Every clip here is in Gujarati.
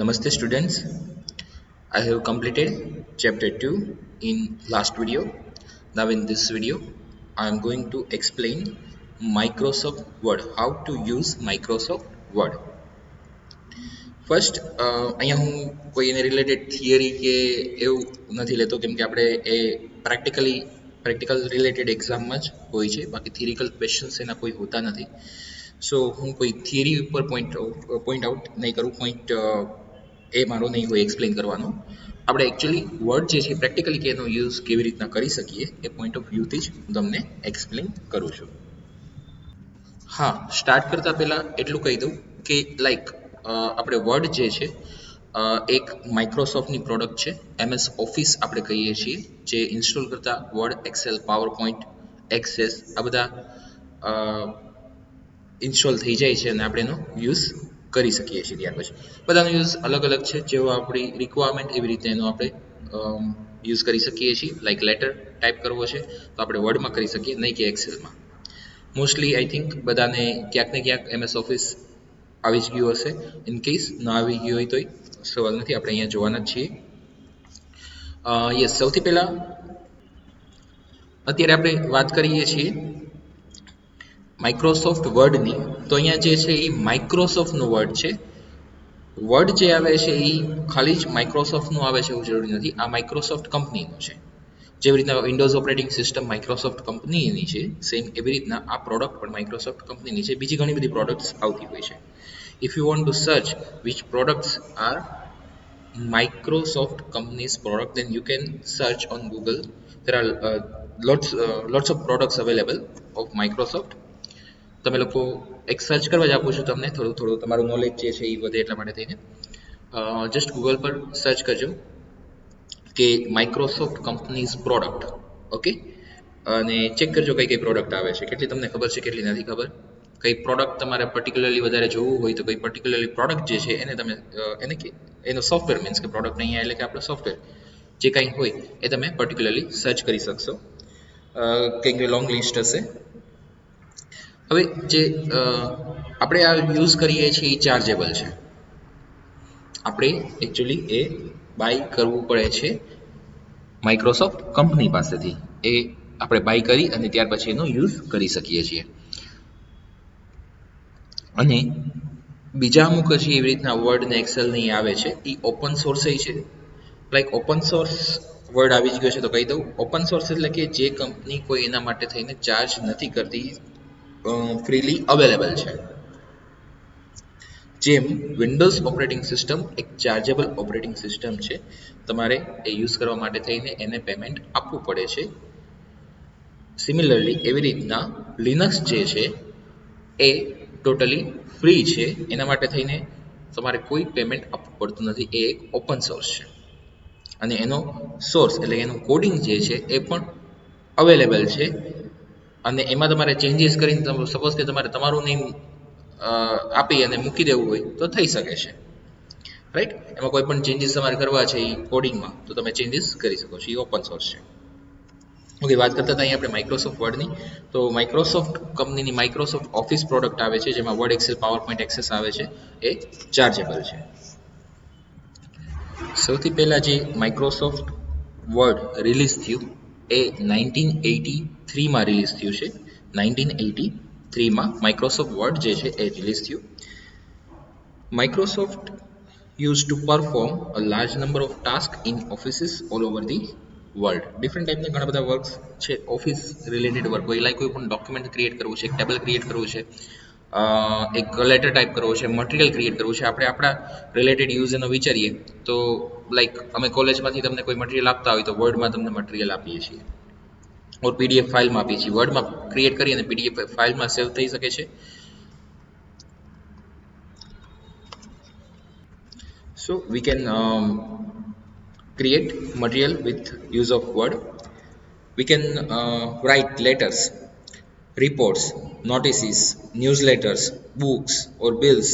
Namaste students. I have completed chapter 2 in last video. Now in this video I am going to explain Microsoft Word, how to use Microsoft Word. First અહીંયા હું કોઈ એને રિલેટેડ થિયરી કે એવું નથી લેતો કેમ કે આપણે એ પ્રેક્ટિકલ રિલેટેડ એક્ઝામમાં જ હોય છે, બાકી થિયરિકલ ક્વેશ્ચન્સ એના કોઈ હોતા નથી. સો હું કોઈ થિયરી ઉપર પોઈન્ટ આઉટ નહીં કરું, પોઈન્ટ એ મારો નહીં હોય એક્સપ્લેન કરવાનો. આપણે એકચ્યુઅલી વર્ડ જે છે પ્રેક્ટિકલી કે એનો યુઝ કેવી રીતના કરી શકીએ એ પોઈન્ટ ઓફ વ્યૂથી જ હું તમને એક્સપ્લેન કરું છું. હા, સ્ટાર્ટ કરતા પહેલાં એટલું કહી દઉં કે આપણે વર્ડ જે છે એક માઇક્રોસોફ્ટની પ્રોડક્ટ છે. MS ઓફિસ આપણે કહીએ છીએ, જે ઇન્સ્ટોલ કરતા Word, Excel, PowerPoint, Access આ બધા ઇન્સ્ટોલ થઈ જાય છે અને આપણે એનો યુઝ કરી શકીએ છીએ. ત્યાર પછી બધાનો યુઝ અલગ અલગ છે, જેવો આપણી રિક્વાયરમેન્ટ એવી રીતે એનો આપણે યુઝ કરી શકીએ છીએ. લાઈક લેટર ટાઈપ કરવો છે તો આપણે વર્ડમાં કરી શકીએ, નહીં કે એક્સેલમાં. મોસ્ટલી આઈ થિંક બધાને ક્યાંક ને ક્યાંક MS ઓફિસ આવી જ ગયું હશે. ઇન કેસ ન આવી ગયું હોય તોય સવાલ નથી, આપણે અહીંયા જોવાના જ છીએ. યસ, સૌથી પહેલાં અત્યારે આપણે વાત કરીએ છીએ માઇક્રોસોફ્ટ વર્ડની. તો અહીંયા જે છે એ માઇક્રોસોફ્ટનો વર્ડ છે. વર્ડ જે આવે છે એ ખાલી જ માઇક્રોસોફ્ટનું આવે છે એવું જરૂરી નથી, આ માઇક્રોસોફ્ટ કંપનીનું છે. જેવી રીતના વિન્ડોઝ ઓપરેટિંગ સિસ્ટમ માઇક્રોસોફ્ટ કંપનીની છે, સેમ એવી રીતના આ પ્રોડક્ટ પણ માઇક્રોસોફ્ટ કંપનીની છે. બીજી ઘણી બધી પ્રોડક્ટ્સ આવતી હોય છે. If you want to search which products are Microsoft company's product, then you can search on Google. There are lots of products available of Microsoft. તમે લોકો એક સર્ચ કરવા જ આપું છું તમને, થોડું તમારું નોલેજ જે છે એ વધે એટલા માટે થઈને. જસ્ટ ગૂગલ પર સર્ચ કરજો કે માઇક્રોસોફ્ટ કંપનીઝ પ્રોડક્ટ, ઓકે, અને ચેક કરજો કઈ પ્રોડક્ટ આવે છે, કેટલી તમને ખબર છે, કેટલી નથી ખબર. કઈ પ્રોડક્ટ તમારે પર્ટિક્યુલરલી વધારે જોવું હોય તો કઈ પર્ટિક્યુલરલી પ્રોડક્ટ જે છે એને તમે એનો સોફ્ટવેર મીન્સ કે પ્રોડક્ટ નહીં એટલે કે આપણો સોફ્ટવેર જે કંઈ હોય એ તમે પર્ટિક્યુલરલી સર્ચ કરી શકશો, કંઈક લોંગ લિસ્ટ હશે. હવે જે આપણે આ યુઝ કરીએ છીએ એ ચાર્જેબલ છે. આપણે એકચ્યુઅલી એ બાય કરવું પડે છે માઇક્રોસોફ્ટ કંપની પાસેથી. એ આપણે બાય કરી અને ત્યાર પછી એનો યુઝ કરી શકીએ છીએ. અને બીજા અમુક હજી એવી રીતના વર્ડ ને એક્સેલ નહીં આવે છે, એ ઓપન સોર્સ છે. લાઈક ઓપન સોર્સ વર્ડ આવી જ ગયો છે તો કહી દઉં, ઓપન સોર્સ એટલે કે જે કંપની કોઈ એના માટે થઈને ચાર્જ નથી કરતી, ફ્રીલી અવેલેબલ છે. જેમ વિન્ડોઝ ઓપરેટિંગ સિસ્ટમ એક ચાર્જેબલ ઓપરેટિંગ સિસ્ટમ છે, તમારે એ યુઝ કરવા માટે થઈને એને પેમેન્ટ આપવું પડે છે. સિમિલરલી એવી રીતના લિનક્સ જે છે એ ટોટલી ફ્રી છે, એના માટે થઈને તમારે કોઈ પેમેન્ટ આપવું પડતું નથી. એ એક ઓપન સોર્સ છે અને એનો સોર્સ એટલે એનું કોડિંગ જે છે એ પણ અવેલેબલ છે. અને એમાં તમારે ચેન્જીસ કરીને સપોઝ કે તમારે તમારું નેમ આપી અને મૂકી દેવું હોય તો થઈ શકે છે, રાઈટ. એમાં કોઈ પણ ચેન્જીસ તમારે કરવા છે એ કોડિંગમાં તો તમે ચેન્જીસ કરી શકો છો, એ ઓપન સોર્સ છે. ઓકે, વાત કરતા હતા અહીંયા આપણે માઇક્રોસોફ્ટ વર્ડની. તો માઇક્રોસોફ્ટ કંપનીની માઇક્રોસોફ્ટ ઓફિસ પ્રોડક્ટ આવે છે, જેમાં Word, Excel, PowerPoint, Access આવે છે, એ ચાર્જેબલ છે. સૌથી પહેલાં જે માઇક્રોસોફ્ટ વર્ડ રિલીઝ થયું એ 1983માં રિલીઝ થયું છે. 1983માં માઇક્રોસોફ્ટ વર્ડ જે છે એ રિલીઝ થયું. Microsoft used to perform a large number of tasks in offices all over the world. Different ટાઈપના ઘણા બધા વર્ક્સ છે, ઓફિસ રિલેટેડ વર્ક હોય, લાઈક કોઈ પણ ડોક્યુમેન્ટ ક્રિએટ કરવું છે, એક ટેબલ ક્રિએટ કરવું છે, એક લેટર ટાઈપ કરવો છે, મટીરિયલ ક્રિએટ કરવું છે. આપણે આપણા રિલેટેડ યુઝ એનો વિચારીએ તો લાઈક અમે કોલેજમાંથી તમને કોઈ મટીરિયલ આપતા હોય તો વર્ડમાં તમને મટીરિયલ આપીએ છીએ, ઓર PDF ફાઇલમાં આપીએ છીએ. વર્ડમાં ક્રિએટ કરી અને PDF ફાઇલમાં સેવ થઈ શકે છે. So we can create material with use of word. We can write letters, reports, notices, newsletters, books or bills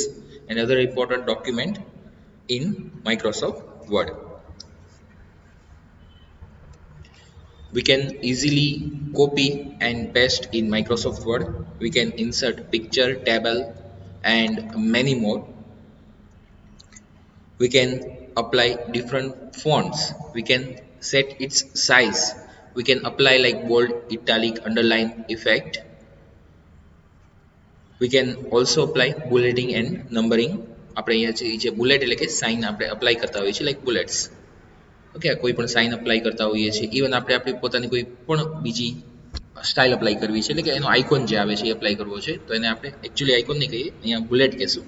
and other important document in Microsoft Word. We can easily copy and paste in Microsoft Word. We can insert picture, table and many more. We can apply different fonts. We can set its size. We can apply like bold, italic, underline effect. We can also apply bulleting and numbering. આપણે અહીંયા જે બુલેટ એટલે કે સાઇન આપણે અપ્લાય કરતા હોઈએ છીએ લાઈક બુલેટ્સ. ઓકે, કોઈ પણ સાઇન અપ્લાય કરતા હોઈએ છીએ. ઇવન આપણે આપણી પોતાની કોઈ પણ બીજી સ્ટાઇલ અપ્લાય કરવી છે એટલે કે એનો આઇકોન જે આવે છે એ અપ્લાય કરવો છે તો એને આપણે એકચ્યુઅલી આઇકોન નહીં કહીએ, અહીંયા બુલેટ કહેશું.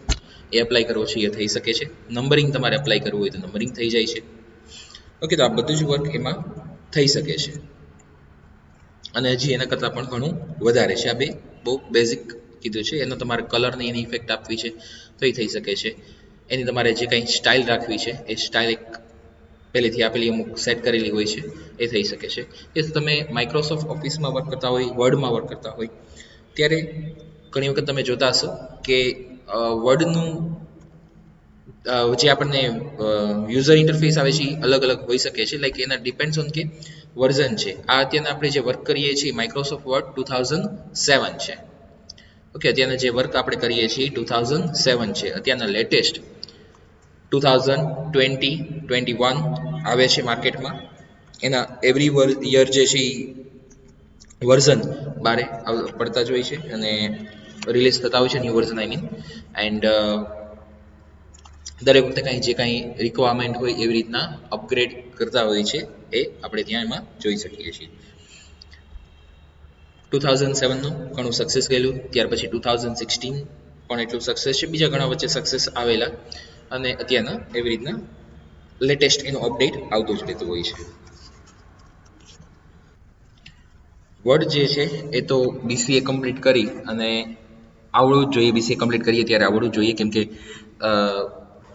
એ અપ્લાય કરવો છે એ થઈ શકે છે. નંબરિંગ તમારે અપ્લાય કરવું હોય તો નંબરિંગ થઈ જાય છે. ઓકે, તો આ બધું જ વર્ક એમાં થઈ શકે છે અને હજી એના કરતાં પણ ઘણું વધારે છે. આ બે બહુ બેઝિક કીધું છે. એનો તમારે કલરની એની ઇફેક્ટ આપવી છે તો એ થઈ શકે છે. એની તમારે જે કંઈ સ્ટાઇલ રાખવી છે એ સ્ટાઇલ એક પહેલેથી આપેલી અમુક સેટ કરેલી હોય છે એ થઈ શકે છે. એ તમે માઇક્રોસોફ્ટ ઓફિસમાં વર્ક કરતા હોય, વર્ડમાં વર્ક કરતા હોય ત્યારે ઘણી વખત તમે જોતા હશો કે વર્ડનું જે આપણને યુઝર ઇન્ટરફેસ આવે છે એ અલગ અલગ હોઈ શકે છે. લાઈક એના ડિપેન્ડ્સ ઓન કે વર્ઝન છે. આ અત્યારના આપણે જે વર્ક કરીએ છીએ માઇક્રોસોફ્ટ વર્ડ 2007 છે. ઓકે, અત્યારના જે વર્ક આપણે કરીએ છીએ 2007 છે. અત્યારના લેટેસ્ટ 2020, 21 આવે છે માર્કેટમાં. એના એવરી યર જે છે એ વર્ઝન બારે પડતા જ હોય છે અને રિલીઝ થતા હોય છે new version I mean. And દરેક વખતે કાંઈ જે કાંઈ રિક્વાયરમેન્ટ હોય એવી રીતના અપગ્રેડ કરતા હોય છે એ આપણે ત્યાં એમાં જોઈ શકીએ છીએ. 2007નું ઘણું સક્સેસ ગયેલું, ત્યાર પછી 2016 પણ એટલું સક્સેસ છે. બીજા ઘણા વચ્ચે સક્સેસ આવેલા અને અત્યારના એવી રીતના લેટેસ્ટ એનું અપડેટ આવતું જ રહેતું હોય છે. વર્ડ જે છે એ તો બીસીએ કમ્પ્લીટ કરી અને આવડવું જ જોઈએ. બીસીએ કમ્પ્લીટ કરીએ ત્યારે આવડવું જ જોઈએ, કેમ કે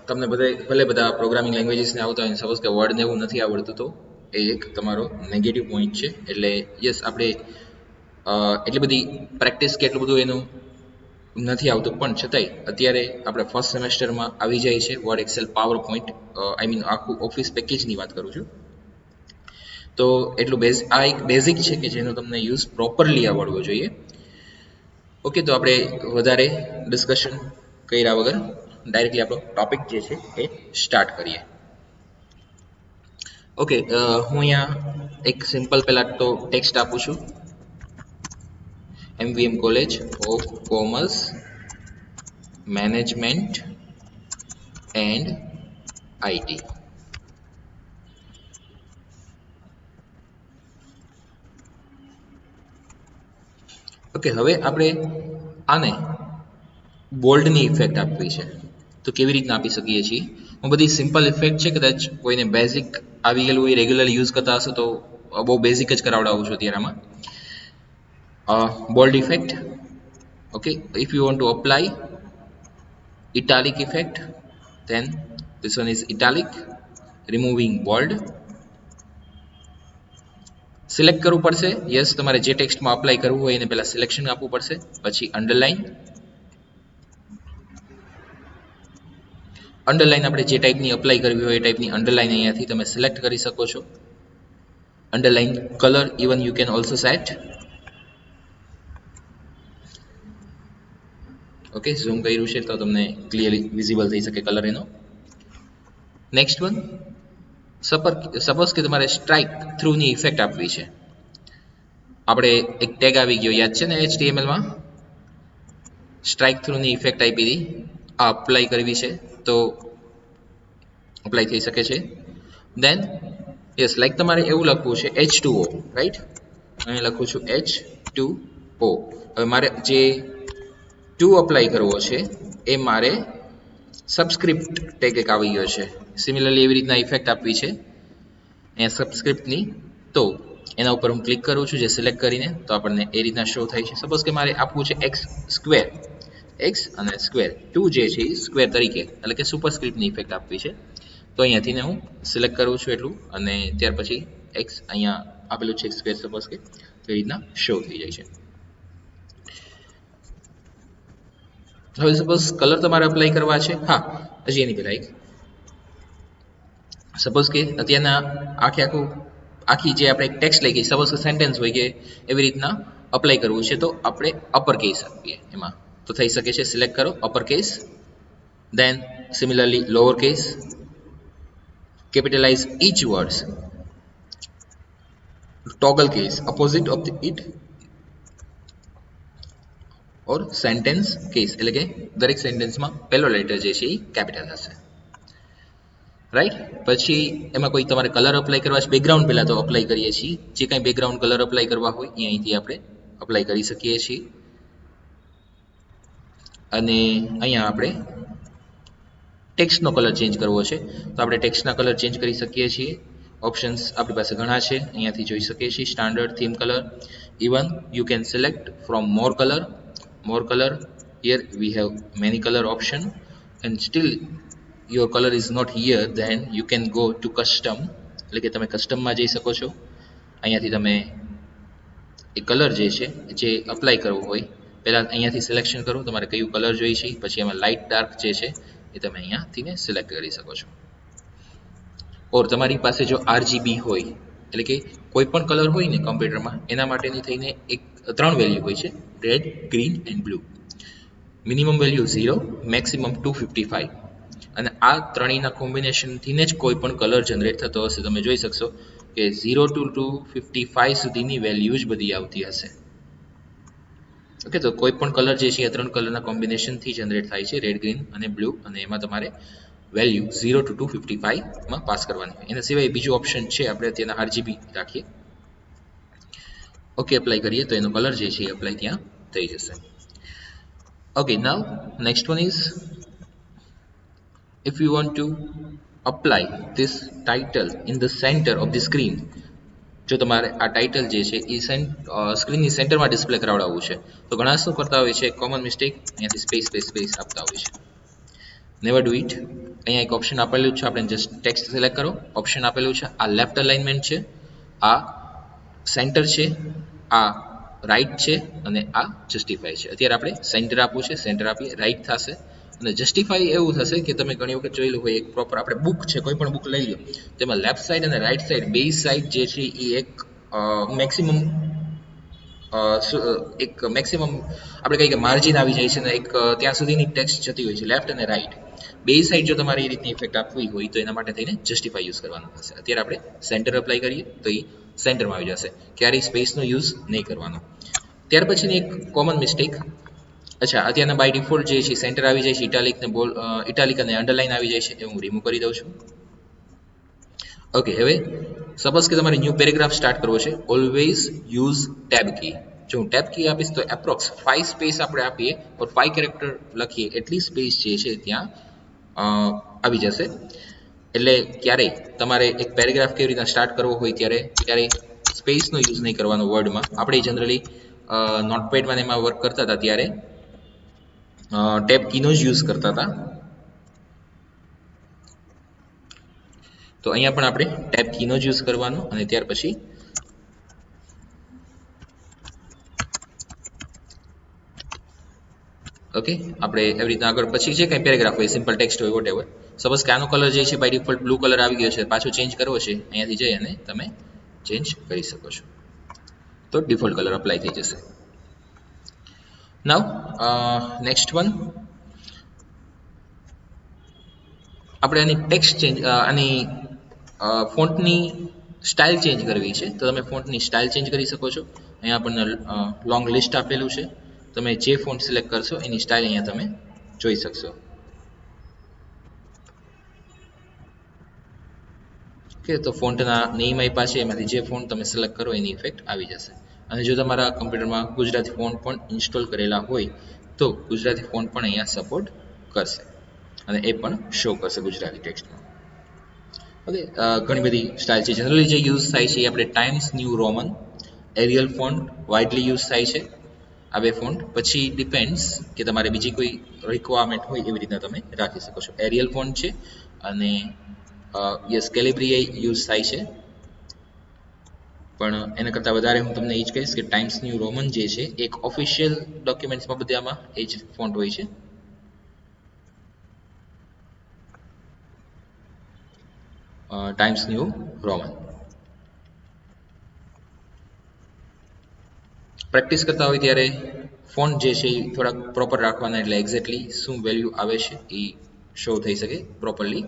તમને ભલે બધા પ્રોગ્રામિંગ લેંગ્વેજીસને આવતા હોય, સપોઝ કે વર્ડને એવું નથી આવડતું તો એ એક તમારો નેગેટિવ પોઈન્ટ છે. એટલે યસ, આપણે એટલી બધી પ્રેક્ટિસ કે એટલું બધું એનું નથી આવતું, પણ છતાંય અત્યારે આપણે ફર્સ્ટ સેમેસ્ટરમાં આવી જાય છે Word, Excel, PowerPoint, I mean આખું ઓફિસ પેકેજની વાત કરું છું. તો એટલું આ એક બેઝિક છે કે જેનો તમને યુઝ પ્રોપરલી આવડવો જોઈએ. ઓકે, તો આપણે વધારે ડિસ્કશન કર્યા વગર ડાયરેક્ટલી આપણો ટોપિક જે છે એ સ્ટાર્ટ કરીએ. ઓકે, હું અહીંયા એક સિમ્પલ પહેલાં તો ટેક્સ્ટ આપું છું. MVM college of commerce management and IT. Okay, હવે આપણે આને બોલ્ડની ઇફેક્ટ આપવી છે તો કેવી રીતના આપી શકીએ છીએ. હું બધી સિમ્પલ ઇફેક્ટ છે, કદાચ કોઈને બેઝિક આવી ગયેલું હોય, રેગ્યુલરલી યુઝ કરતા હશો તો બહુ બેઝિક જ કરાવડાવું છું અત્યારે આમાં. Bold effect. Okay, if you want to apply italic effect, then this one is italic, removing bold. Select કરવું પડશે. યસ, તમારે જે ટેક્સ્ટમાં અપ્લાય કરવું હોય એને પહેલાં સિલેક્શન આપવું પડશે. પછી અંડરલાઇન. અંડરલાઇન આપણે જે ટાઈપની અપ્લાય કરવી હોય એ ટાઈપની અંડરલાઇન અહીંયાથી તમે સિલેક્ટ કરી શકો છો. Underline colour even you can also set. Okay, zoom કર્યું છે તો તમને ક્લિયરલી વિઝિબલ થઈ શકે કલર એનો. નેક્સ્ટ વન, સપોઝ કે તમારે સ્ટ્રાઇક થ્રુની ઇફેક્ટ આપવી છે. આપણે એક ટેગ આવી ગયો યાદ છે ને HTML-માં, સ્ટ્રાઇક થ્રુની ઇફેક્ટ આપી હતી. આ અપ્લાય કરવી છે તો અપ્લાય થઈ શકે છે. દેન યસ, લાઈક તમારે એવું લખવું છે H2O, રાઈટ? અહીં લખું છું H2O. હવે મારે જે 2 અપ્લાય કરવો છે એ મારે સબસ્ક્રિપ્ટ ટેગ એક આવી ગયો છે. સિમિલરલી એવી રીતના ઇફેક્ટ આપવી છે અહીંયા સબસ્ક્રિપ્ટની, તો એના ઉપર હું ક્લિક કરું છું જે સિલેક્ટ કરીને, તો આપણને એ રીતના શો થાય છે. સપોઝ કે મારે આપવું છે x સ્ક્વેર, x અને સ્ક્વેર 2 જે છે એ સ્ક્વેર તરીકે, એટલે કે સુપરસ્ક્રિપ્ટની ઇફેક્ટ આપવી છે. તો અહીંયાથી ને હું સિલેક્ટ કરું છું એટલું, અને ત્યાર પછી x અહીંયા આપેલું છે સ્ક્વેર, સપોઝ કે તો એ રીતના શો થઈ જાય છે. હવે સપોઝ કલર તમારે અપ્લાય કરવા છે. હા, હજી એની પહેલાં એક સપોઝ કે અત્યારના આખી જે આપણે ટેક્સ્ટ લઈ ગઈ, સપોઝ કે સેન્ટેન્સ હોય કે એવી રીતના અપ્લાય કરવું છે તો આપણે અપર કેસ આપીએ એમાં તો થઈ શકે છે. સિલેક્ટ કરો upper case, then similarly lower case, capitalize each words, toggle case opposite of it or sentence case એટલે કે દરેક સેન્ટેન્સમાં પહેલો લેટર જે છે એ કેપિટલ હશે, રાઈટ. પછી એમાં કોઈ તમારે કલર અપ્લાય કરવા છે, બેકગ્રાઉન્ડ પહેલાં તો અપ્લાય કરીએ છીએ, જે કાંઈ બેકગ્રાઉન્ડ કલર અપ્લાય કરવા હોય એ અહીંથી આપણે અપ્લાય કરી શકીએ છીએ. અને અહીંયા આપણે ટેક્સ્ટનો કલર ચેન્જ કરવો છે તો આપણે ટેક્સ્ટના કલર ચેન્જ કરી શકીએ છીએ. ઓપ્શન્સ આપણી પાસે ઘણા છે, અહીંયાથી જોઈ શકીએ છીએ. Standard theme colour, even you can select from more colour. Here we have many colour option and still your colour is not here, then you can go to custom, એટલે કે તમે કસ્ટમમાં જઈ શકો છો. અહીંયાથી તમે એ કલર જે છે જે અપ્લાય કરવો હોય પહેલાં અહીંયાથી સિલેક્શન કરો તમારે કયું કલર જોઈએ છે, પછી એમાં લાઇટ ડાર્ક જે છે એ તમે અહીંયાથી ને સિલેક્ટ કરી શકો છો. ઓર તમારી પાસે જો RGB હોય એટલે કે કોઈ પણ કલર હોય ને કમ્પ્યુટરમાં એના માટેની થઈને એક 3 વેલ્યુ હોય છે, red, green and blue. Minimum value 0, maximum 255, અને આ ત્રણેયના કોમ્બિનેશનથી જ કોઈ પણ કલર જનરેટ થતો હશે. તમે જોઈ શકશો કે 0 to 255 સુધીની વેલ્યુ જ બધી આવતી હશે. ઓકે, તો કોઈ પણ કલર જે છે એ 3 કલરના કોમ્બિનેશનથી જનરેટ થાય છે, રેડ, ગ્રીન અને બ્લુ, અને એમાં તમારે વેલ્યુ 0 to 255માં પાસ કરવાની હોય. એના સિવાય બીજું ઓપ્શન છે, આપણે તેના RGB રાખીએ, ઓકે એપ્લાય કરીએ તો એનો કલર જે છે એ એપ્લાય ત્યાં થઈ જશે. Okay, now next one is if you want to apply this title in the center of the screen. જો તમારે આ ટાઇટલ જે છે એ સ્ક્રીનની સેન્ટરમાં ડિસ્પ્લે કરાવડાવવું છે તો ઘણા શું કરતા હોય છે, કોમન મિસ્ટેક અહીંયાથી સ્પેસ આપતા હોય છે. Never do it. અહીંયા એક ઓપ્શન આપેલું છે, આપણે જસ્ટ ટેક્સ્ટ સિલેક્ટ કરો, ઓપ્શન આપેલું છે, આ લેફ્ટ અલાઇનમેન્ટ છે, આ સેન્ટર છે, આ રાઈટ છે અને આ જસ્ટિફાય છે. અત્યારે આપણે સેન્ટર આપવું છે, સેન્ટર આપીએ, રાઈટ થશે. અને જસ્ટિફાઈ એવું થશે કે તમે ઘણી વખત જોયેલું હોય, એક પ્રોપર આપણે બુક છે, કોઈ પણ બુક લઈ લો તેમાં લેફ્ટ સાઈડ અને રાઈટ સાઈડ બે સાઈડ જે છે એ એક મેક્સિમમ આપણે કહીએ કે માર્જિન આવી જાય છે ને એક ત્યાં સુધીની ટેક્સ્ટ જતી હોય છે, લેફ્ટ અને રાઈટ બે સાઈડ. જો તમારે એ રીતની ઇફેક્ટ આપવી હોય તો એના માટે થઈને જસ્ટિફાઈ યુઝ કરવાનું થશે. અત્યારે આપણે સેન્ટર અપ્લાય કરીએ તો એ સેન્ટરમાં આવી જશે, ક્યારેય સ્પેસનો યુઝ નહીં કરવાનો. ત્યાર પછીની એક કોમન મિસ્ટેક, અચ્છા અત્યારના બાય ડિફોલ્ટ જે છે સેન્ટર આવી જાય છે, ઇટાલિક અને અંડરલાઇન આવી જાય છે, એ હું રિમૂવ કરી દઉં છું. ઓકે, હવે સપોઝ કે તમારે ન્યૂ પેરેગ્રાફ સ્ટાર્ટ કરવો છે, ઓલવેઝ યુઝ ટેબ કી. જો હું ટેબ કી આપીશ તો એપ્રોક્સ 5 સ્પેસ આપણે આપીએ ઓર 5 કેરેક્ટર લખીએ એટલી સ્પેસ જે છે ત્યાં આવી જશે. એટલે ક્યારેય તમારે એક પેરેગ્રાફ કેવી રીતના સ્ટાર્ટ કરવો હોય ત્યારે ક્યારેય સ્પેસનો યુઝ નહીં કરવાનો વર્ડમાં. આપણે જનરલી નોટપેડમાં એમાં વર્ક કરતા હતા ત્યારે ટેબ કીનો જ યુઝ કરતા હતા. તો અહીંયા પણ આપણે ટેબ કીનો જ યુઝ કરવાનો અને ત્યાર પછી ઓકે આપણે એવી રીતના આગળ પછી જે કંઈ પેરેગ્રાફ હોય, સિમ્પલ ટેક્સ્ટ હોય, વોટ એવર. સપોઝ કે આનો કલર જે છે બાય ડિફોલ્ટ બ્લુ કલર આવી ગયો છે, પાછો ચેન્જ કરવો છે, અહીંયાથી જઈ અને તમે ચેન્જ કરી શકો છો, તો ડિફોલ્ટ કલર અપ્લાય થઈ જશે. નાવ નેક્સ્ટ વન, આપણે આની ટેક્સ્ટ ચેન્જ, આની ફોન્ટની સ્ટાઇલ ચેન્જ કરવી છે તો તમે ફોન્ટની સ્ટાઇલ ચેન્જ કરી શકો છો. અહીંયા આપણને લોંગ લિસ્ટ આપેલું છે, તમે જે ફોન્ટ સિલેક્ટ કરશો એની સ્ટાઇલ અહીંયા તમે જોઈ શકશો. ઓકે, તો ફોન્ટના નેમ આપ્યા છે, એમાંથી જે ફોન્ટ તમે સિલેક્ટ કરો એની ઇફેક્ટ આવી જશે. અને જો તમારા કમ્પ્યુટરમાં ગુજરાતી ફોન્ટ પણ ઇન્સ્ટોલ કરેલા હોય તો ગુજરાતી ફોન્ટ પણ અહીંયા સપોર્ટ કરશે અને એ પણ શો કરશે ગુજરાતી ટેક્સ્ટમાં. ઓકે, ઘણી બધી સ્ટાઇલ છે. જનરલી જે યુઝ થાય છે એ આપણે Times New Roman, Arial font widely use થાય છે આ બે ફોન્ટ. પછી ડિપેન્ડ્સ કે તમારે બીજી કોઈ રિક્વાયરમેન્ટ હોય એવી રીતના તમે રાખી શકો છો. એરિયલ ફોન્ટ છે અને યસ કેલિબ્રી યુઝ થાય છે, પણ એના કરતાં વધારે હું તમને એ જ કહીશ કે ટાઈમ્સ ન્યૂ રોમન જે છે એક ઓફિશિયલ ડોક્યુમેન્ટ્સમાં બધામાં એ જ ફોન્ટ હોય છે. Times New Roman. પ્રેક્ટિસ કરતા હોય ત્યારે ફોન્ટ જે છે એ થોડાક પ્રોપર રાખવાના, એટલે એક્ઝેક્ટલી શું વેલ્યુ આવે છે એ શો થઈ શકે પ્રોપરલી.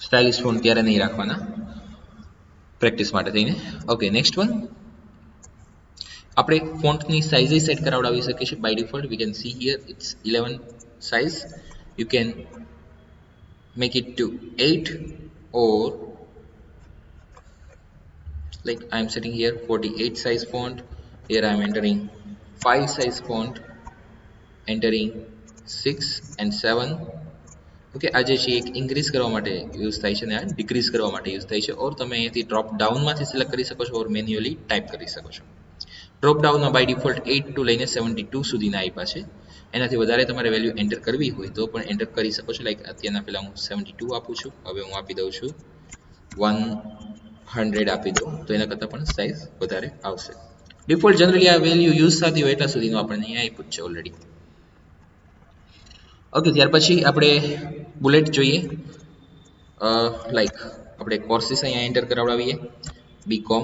સ્ટાઇલિશ ફોન્ટ ત્યારે નહીં રાખવાના, પ્રેક્ટિસ માટે થઈને. ઓકે, નેક્સ્ટ વન, આપણે ફોન્ટની સાઇઝ સેટ કરાવડાવી શકીએ છીએ. By default we can see here it's 11 size. You can make it to 8, or like I am setting here 48 size font. Here I am entering 5 size font, entering 6 and 7. Okay, આ જે છે એક ઇન્ક્રીઝ કરવા માટે યુઝ થાય છે ને આ ડિક્રીઝ કરવા માટે યુઝ થાય છે. ઓર તમે અહીંયાથી ડ્રોપ ડાઉનમાંથી સિલેક્ટ કરી શકો છો, ઓર મેન્યુઅલી ટાઈપ કરી શકો છો. ડ્રોપ ડાઉનમાં બાય ડિફોલ્ટ 8 ટુ લઈને 72 સુધીના આપ્યા છે. એનાથી વધારે તમારે વેલ્યુ એન્ટર કરવી હોય તો પણ એન્ટર કરી શકો છો. લાઈક અત્યારના પહેલાં હું 72 આપું છું, હવે હું આપી દઉં છું 100 આપી દઉં તો એના કરતાં પણ સાઇઝ વધારે આવશે. ડિફોલ્ટ જનરલી આ વેલ્યુ યુઝ થતી હોય એટલા સુધીનું આપણને અહીંયા આપ્યું છે ઓલરેડી. ઓકે, ત્યાર પછી આપણે બુલેટ જોઈએ. લાઈક આપણે કોર્સીસ અહીંયા એન્ટર કરાવડાવીએ. BCom,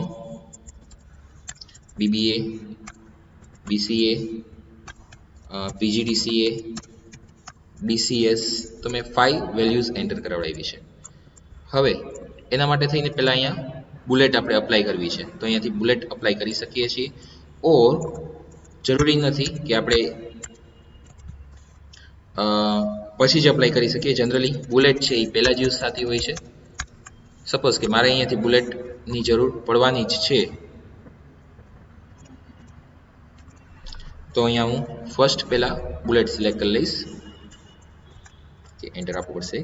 BBA, BCA, PGDCA, BCS, તો મેં 5 વેલ્યુઝ એન્ટર કરાવડાવી છે. હવે એના માટે થઈને પહેલાં અહીંયા બુલેટ આપણે અપ્લાય કરવી છે, તો અહીંયાથી બુલેટ અપ્લાય કરી શકીએ છીએ. ઓર જરૂરી નથી કે આપણે પછી જ અપ્લાય કરી શકીએ. જનરલી બુલેટ છે એ પહેલાં જ યુઝ થતી હોય છે. સપોઝ કે મારે અહીંયાથી બુલેટની જરૂર પડવાની જ છે, તો અહીંયા હું ફર્સ્ટ પહેલાં બુલેટ સિલેક્ટ કરી લઈશ. એન્ટર આપવું પડશે.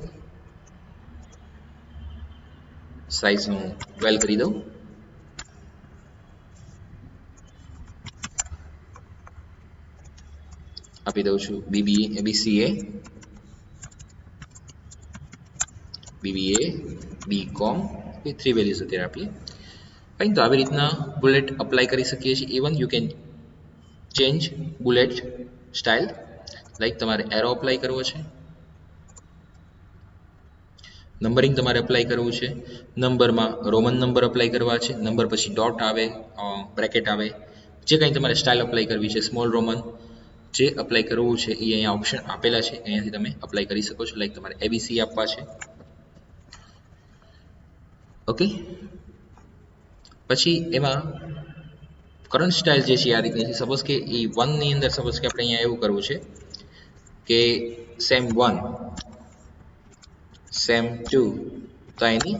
સાઇઝ હું 12 કરી દઉં. આપી દઉં છું બીબીએ, બીસીએ, બીબીએ, બીકોમ, એ 3 વેલ્યુઝ અત્યારે આપીએ. ફાઇન, તો આવી રીતના બુલેટ અપ્લાય કરી શકીએ છીએ. Even you can change bullet style, like તમારે એરો અપ્લાય કરવો છે, નંબરિંગ તમારે અપ્લાય કરવું છે, નંબરમાં રોમન નંબર અપ્લાય કરવા છે, નંબર પછી ડોટ આવે, બ્રેકેટ આવે, જે કંઈ તમારે સ્ટાઇલ અપ્લાય કરવી છે, સ્મોલ રોમન, જે અપ્લાય કરવું છે એ અહીંયા ઓપ્શન આપેલા છે, અહીંયાથી તમે અપ્લાય કરી શકો છો. લાઈક તમારે એબીસી આપવા છે. ઓકે, પછી એમાં કરંટ સ્ટાઇલ જે છે આ રીતની છે. સપોઝ કે એ 1 ની અંદર સપોઝ કે આપણે અહીંયા એવું કરવું છે કે સેમ 1, સેમ 2, તો એની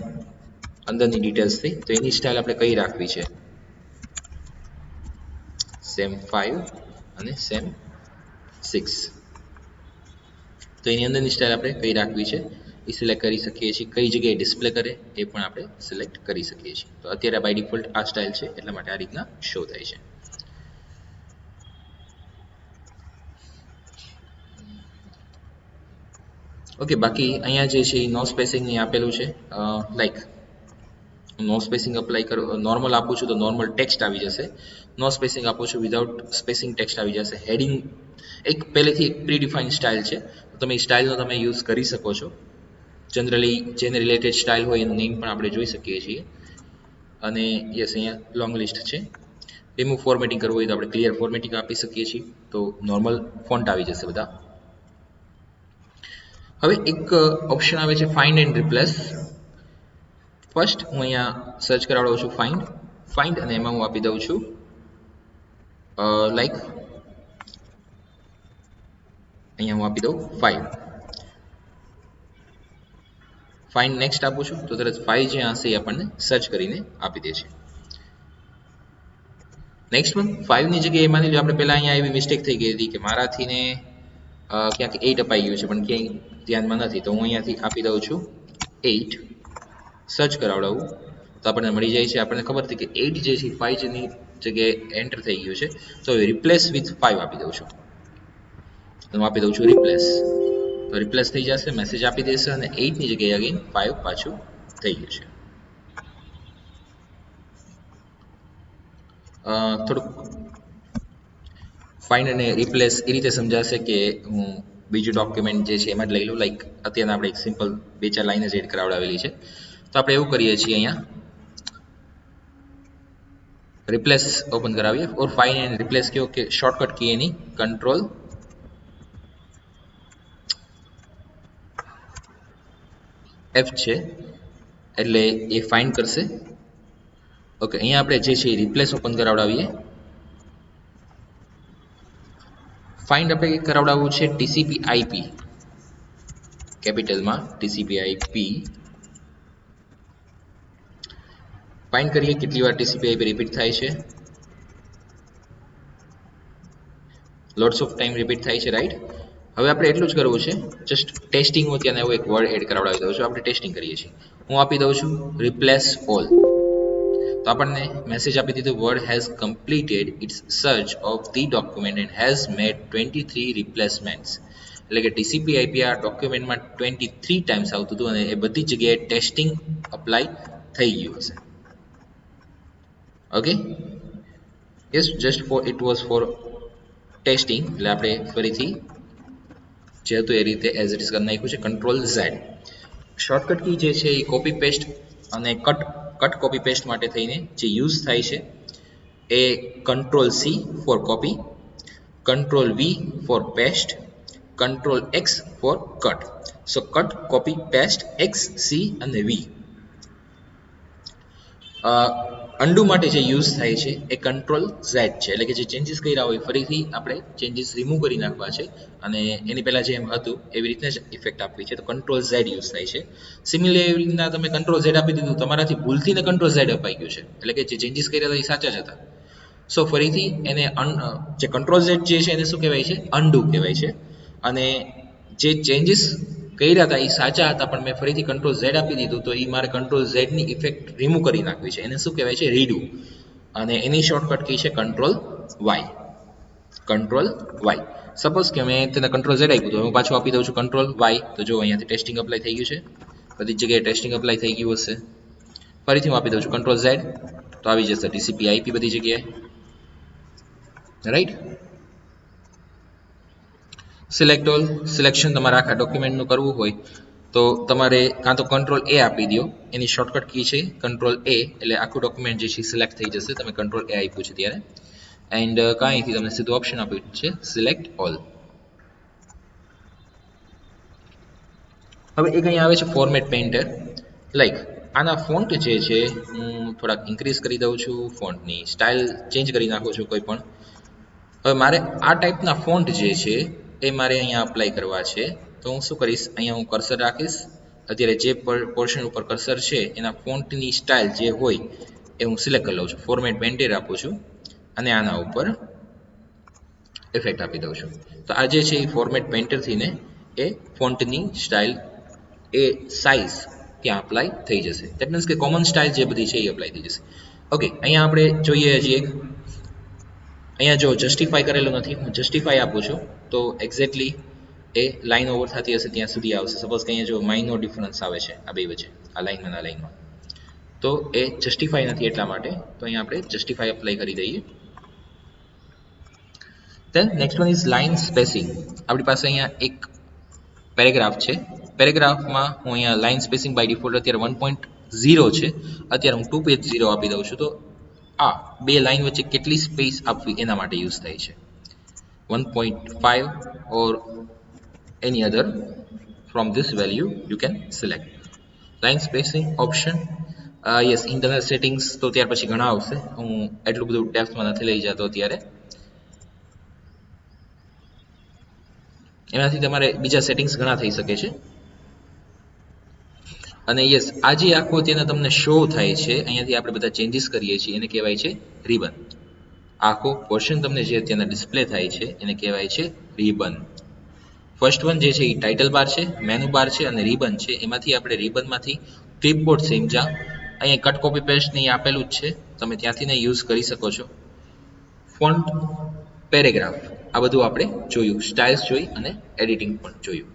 અંદરની ડિટેલ્સ થઈ, તો એની સ્ટાઇલ આપણે કઈ રાખવી છે, સેમ 5 અને સેમ 6, તો એની અંદરની સ્ટાઇલ આપણે કઈ રાખવી છે એ સિલેક્ટ કરી શકીએ છીએ. કઈ જગ્યાએ ડિસ્પ્લે કરે એ પણ આપણે સિલેક્ટ કરી શકીએ છીએ. તો અત્યારે બાય ડિફોલ્ટ આ સ્ટાઇલ છે, એટલા માટે આ રીતના શો થાય છે. ઓકે, બાકી અહીંયા જે છે એ નો સ્પેસિંગની આપેલું છે. લાઈક નો સ્પેસિંગ અપ્લાય કરો, નોર્મલ આપું છું તો નોર્મલ ટેક્સ્ટ આવી જશે. નો સ્પેસિંગ આપું છું વિધાઉટ સ્પેસિંગ ટેક્સ્ટ આવી જશે. હેડિંગ એક પહેલેથી એક પ્રી ડિફાઇન્ડ સ્ટાઇલ છે, તો તમે એ સ્ટાઇલનો તમે યુઝ કરી શકો છો. જનરલી જેને રિલેટેડ સ્ટાઇલ હોય એનું નેમ પણ આપણે જોઈ શકીએ છીએ. અને યસ, અહીંયા લોંગ લિસ્ટ છે. રિમૂવ ફોર્મેટિંગ કરવું હોય તો આપણે ક્લિયર ફોર્મેટિંગ આપી શકીએ છીએ, તો નોર્મલ ફોન્ટ આવી જશે બધા. હવે એક ઓપ્શન આવે છે ફાઇન્ડ એન્ડ રિપ્લેસ. ફર્સ્ટ હું અહીંયા સર્ચ કરાવડાવું છું ફાઇન્ડ, અને એમાં હું આપી દઉં છું લાઈક અહીંયા હું આપી દઉં 5. ફાઇન્ડ નેક્સ્ટ આપું છું તો તરત 5 જે હશે એ આપણને સર્ચ કરીને આપી દે છે. નેક્સ્ટ વન 5 ની જગ્યાએ માની લો આપણે પહેલા અહીંયા એવી મિસ્ટેક થઈ ગઈ હતી કે મારાથી ને ક્યાંક 8 અપાઈ ગયું છે પણ ક્યાંય ધ્યાનમાં નથી, તો હું અહીંયાથી આપી દઉં છું 8, સર્ચ કરાવડાવું તો આપણને મળી જાય છે. આપણને ખબર હતી કે 8 જે છે 5 ની જગ્યાએ એન્ટર થઈ ગયું છે, તો રિપ્લેસ વિથ 5 આપી દઉં છું. તો હું આપી દઉં છું રિપ્લેસ, તો રિપ્લેસ થઈ જશે, મેસેજ આપી દેશે અને 8 ની જગ્યાએ અગેન 5 પાછું થઈ ગયું છે. થોડુંક ફાઇન્ડ અને રિપ્લેસ એ રીતે સમજાશે કે હું બીજું ડોક્યુમેન્ટ જે છે એમાં જ લઈ લઉં. લાઈક અત્યારે આપણે એક સિમ્પલ 2-4 લાઈન જ એડ કરાવડાવેલી છે, તો આપણે એવું કરીએ છીએ અહીંયા રિપ્લેસ ઓપન કરાવીએ. ઓર ફાઇન્ડ એન્ડ રિપ્લેસ કયો કે શોર્ટકટ કી એની કંટ્રોલ એફ છે એટલે એ ફાઇન્ડ કરશે. ઓકે, અહીંયા આપણે જે છે એ રિપ્લેસ ઓપન કરાવડાવીએ. ફાઇન્ડ આપણે કરાવડાવવું છે ટીસીપી આઈપી કેપિટલમાં, ટીસીપી આઈપી ફાઇન્ડ કરીએ કેટલી વાર ટીસીપી આઈપી રિપીટ થાય છે. લોટ્સ ઓફ ટાઈમ રિપીટ થાય છે, રાઈટ. હવે આપણે એટલું જ કરવું છે, જસ્ટ ટેસ્ટિંગ હોય ત્યાં એવું એક વર્ડ એડ કરાવડાવી દઉં છું. આપણે ટેસ્ટિંગ કરીએ છીએ. હું આપી દઉં છું રિપ્લેસ ઓલ. તો આપણને મેસેજ આપી દીધું, Word has completed its search of the document and has made 23 replacements. એટલે કે ટીસીપી આઈપી આ ડોક્યુમેન્ટમાં 23 ટાઈમ્સ આવતું હતું અને એ બધી જગ્યાએ ટેસ્ટિંગ અપ્લાય થઈ ગયું હશે. Okay, yes, just for it was for testing. એટલે આપણે ફરીથી જે હતું એ રીતે એઝ ઇટ ઇઝ કરી નાખ્યું છે. કંટ્રોલ ઝેડ શોર્ટકટ કી જે છે એ કોપી પેસ્ટ અને કટ કોપી પેસ્ટ માટે થઈને જે યુઝ થાય છે એ control C for copy, control V for paste, control X for cut. So cut, copy, paste, X, C અને વી. અન્ડુ માટે જે યુઝ થાય છે એ કંટ્રોલ ઝેડ છે. એટલે કે જે ચેન્જીસ કર્યા હોય ફરીથી આપણે ચેન્જીસ રિમૂવ કરી નાખવા છે અને એની પહેલાં જેમ હતું એવી રીતના જ ઇફેક્ટ આપવી છે. તો કંટ્રોલ ઝેડ યુઝ થાય છે. સિમિલરલી એવી રીતના તમે કંટ્રોલ ઝેડ આપી દીધું, તમારાથી ભૂલથી ને કંટ્રોલ ઝેડ અપાઈ ગયું છે, એટલે કે જે ચેન્જીસ કર્યા હતા એ સાચા જ હતા. સો ફરીથી એને જે કંટ્રોલ ઝેડ જે છે એને શું કહેવાય છે? અન્ડુ કહેવાય છે. અને જે ચેન્જીસ કર્યા હતા એ સાચા હતા પણ મેં ફરીથી કંટ્રોલ ઝેડ આપી દીધું, તો એ મારે કંટ્રોલ ઝેડની ઇફેક્ટ રિમૂવ કરી નાખવી છે. એને શું કહેવાય છે? રીડુ. અને એની શોર્ટકટ કી છે control Y. Control Y. Suppose કે મેં તેને કંટ્રોલ ઝેડ આપ્યું તો હું પાછું આપી દઉં છું કંટ્રોલ વાય. તો જો અહીંયાથી ટેસ્ટિંગ અપ્લાય થઈ ગયું છે, બધી જગ્યાએ ટેસ્ટિંગ અપ્લાય થઈ ગયું હશે. ફરીથી હું આપી દઉં છું કંટ્રોલ ઝેડ, તો આવી જશે ટીસીપી આઈપી બધી જગ્યાએ, રાઈટ. Select all. સિલેક્શન તમારે આખા ડોક્યુમેન્ટનું કરવું હોય તો તમારે કાં તો કંટ્રોલ એ આપી દો, એની શોર્ટકટ કી છે કંટ્રોલ એ, એટલે આખું ડોક્યુમેન્ટ જે છે સિલેક્ટ થઈ જશે. તમે કંટ્રોલ એ આપ્યું છે ત્યારે. એન્ડ કાંઈથી તમને સીધું ઓપ્શન આપ્યું છે સિલેક્ટ ઓલ. હવે એક અહીંયા આવે છે ફોર્મેટ પેઇન્ટર. લાઈક આના ફોન્ટ જે છે હું થોડાક ઇન્ક્રીઝ કરી દઉં છું, ફોન્ટની સ્ટાઇલ ચેન્જ કરી નાખું છું કોઈ પણ. હવે મારે આ ટાઈપના ફોન્ટ જે છે એ મારે અહીંયા અપ્લાય કરવા છે. તો હું શું કરીશ, અહીંયા હું કર્સર રાખીશ. અત્યારે જે પોર્શન ઉપર કર્સર છે એના ફોન્ટની સ્ટાઇલ જે હોય એ હું સિલેક્ટ કરી લઉં છું. ફોર્મેટ પેઇન્ટર આપું છું અને આના ઉપર ઇફેક્ટ આપી દઉં છું. તો આ જે છે એ ફોર્મેટ પેઇન્ટરથી ને એ ફોન્ટની સ્ટાઇલ, એ સાઇઝ ત્યાં અપ્લાય થઈ જશે. દેટ મીન્સ કે કોમન સ્ટાઇલ જે બધી છે એ અપ્લાય થઈ જશે. ઓકે, અહીંયા આપણે જોઈએ હજી એક. અહીંયા જો જસ્ટિફાઈ કરેલું નથી, હું જસ્ટિફાઈ આપું છું તો એક્ઝેક્ટલી એ લાઈન ઓવર થતી હશે ત્યાં સુધી આવશે. સપોઝ કે અહીંયા જો માઇનો ડિફરન્સ આવે છે આ બે વચ્ચે, આ લાઈનમાં આ લાઈનમાં, તો એ જસ્ટિફાઈ નથી એટલા માટે. તો અહીંયા આપણે જસ્ટિફાઈ અપ્લાય કરી દઈએ. Than next one is line spacing. આપણી પાસે અહીંયા એક પેરેગ્રાફ છે. પેરેગ્રાફમાં હું અહીંયા લાઇન સ્પેસિંગ બાય ડિફોલ્ટ અત્યારે 1.0 છે. અત્યારે હું 2.0 આપી દઉં છું. તો આ બે લાઇન વચ્ચે કેટલી સ્પેસ આપવી એના માટે યુઝ થાય છે. 1.5 or any other from this value you can select. Line spacing option, yes, internal settings તો ત્યાર પછી ઘણા આવશે. હું એટલું બધું ડેપ્થમાં નથી લઈ જતો અત્યારે. એનાથી તમારે બીજા સેટિંગ્સ ઘણા થઈ શકે છે. અને યસ, આ જે આખો ત્યાં તમને શો થાય છે, અહીંયાથી આપણે બધા ચેન્જીસ કરીએ છીએ એને કહેવાય છે રિબન. આખો પોર્શન તમને જે અત્યારના ડિસ્પ્લે થાય છે એને કહેવાય છે રિબન. ફર્સ્ટ વન જે છે એ ટાઇટલ બાર છે, મેનુ બાર છે અને રિબન છે. એમાંથી આપણે રિબનમાંથી ક્લિપબોર્ડ સમજા, અહીંયા કટ કોપી પેસ્ટ ને આપેલું જ છે, તમે ત્યાંથી ને યુઝ કરી શકો છો. ફોન્ટ, પેરેગ્રાફ, આ બધું આપણે જોયું, સ્ટાઇલ્સ જોઈ અને એડિટિંગ પણ જોયું.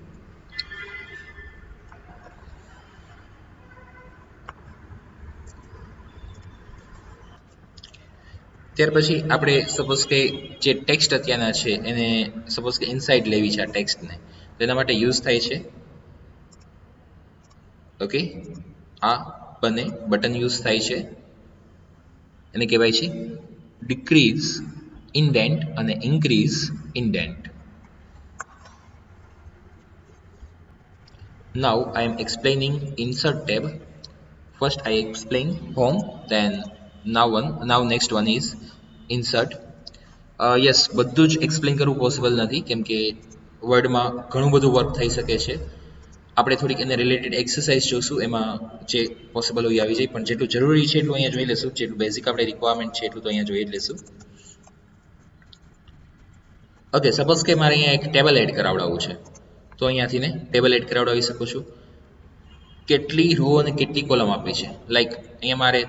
ત્યાર પછી આપણે સપોઝ કે જે ટેક્સ્ટ અત્યારના છે એને સપોઝ કે ઇનસાઇડ લેવી છે આ ટેક્સ્ટને, તો એના માટે યુઝ થાય છે ઓકે આ બંને બટન યુઝ થાય છે. એને કહેવાય છે ડિક્રીઝ ઇન્ડેન્ટ અને increase indent. Now I am explaining insert tab. First I explain home, then now next one is insert. Yes, બધું જ એક્સપ્લેન કરવું પોસિબલ નથી કેમ કે વર્ડમાં ઘણું બધું વર્ક થઈ શકે છે. આપણે થોડીક એને રિલેટેડ એક્સરસાઇઝ જોશું, એમાં જે પોસિબલ હોય એ આવી જાય, પણ જેટલું જરૂરી છે એટલું અહીંયા જોઈ લેશું, જેટલું બેઝિક આપણે રિક્વાયરમેન્ટ છે એટલું તો અહીંયા જોઈ જ લેશું. ઓકે, સપોઝ કે મારે અહીંયા એક ટેબલ એડ કરાવડાવવું છે, તો અહીંયાથી ને ટેબલ એડ કરાવડાવી શકું છું. કેટલી રો અને કેટલી કોલમ આપી છે, લાઈક અહીંયા મારે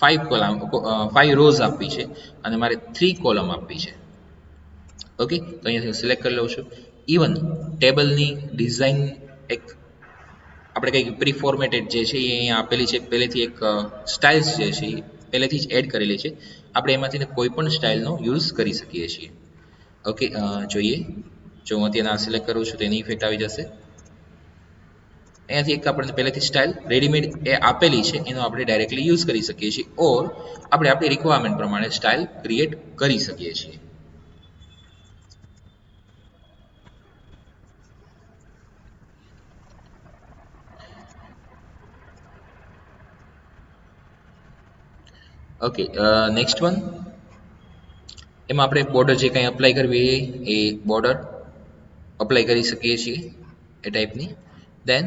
5 રોઝ આપી છે અને મારે 3 કોલમ આપી છે. ઓકે, તો અહીંયાથી હું સિલેક્ટ કરી લઉં છું. ઇવન ટેબલની ડિઝાઇન એક આપણે કંઈક પ્રી ફોર્મેટેડ જે છે એ અહીંયા આપેલી છે, પહેલેથી એક સ્ટાઇલ્સ જે છે એ પહેલેથી જ એડ કરેલી છે. આપણે એમાંથી કોઈ પણ સ્ટાઇલનો યુઝ કરી શકીએ છીએ. ઓકે, જોઈએ, જો હું અત્યારે સિલેક્ટ કરું છું તો એની ઇફેક્ટ આવી જશે. અહીંયાથી એક આપણને પહેલેથી સ્ટાઇલ રેડીમેડ એ આપેલી છે, એનો આપણે ડાયરેક્ટલી યુઝ કરી શકીએ છીએ, ઓર આપણે આપણી રિક્વાયરમેન્ટ પ્રમાણે સ્ટાઇલ ક્રિએટ કરી શકીએ છીએ. ઓકે, નેક્સ્ટ વન, એમાં આપણે બોર્ડર જે કંઈ અપ્લાય કરવી એ બોર્ડર અપ્લાય કરી શકીએ છીએ એ ટાઈપની. દેન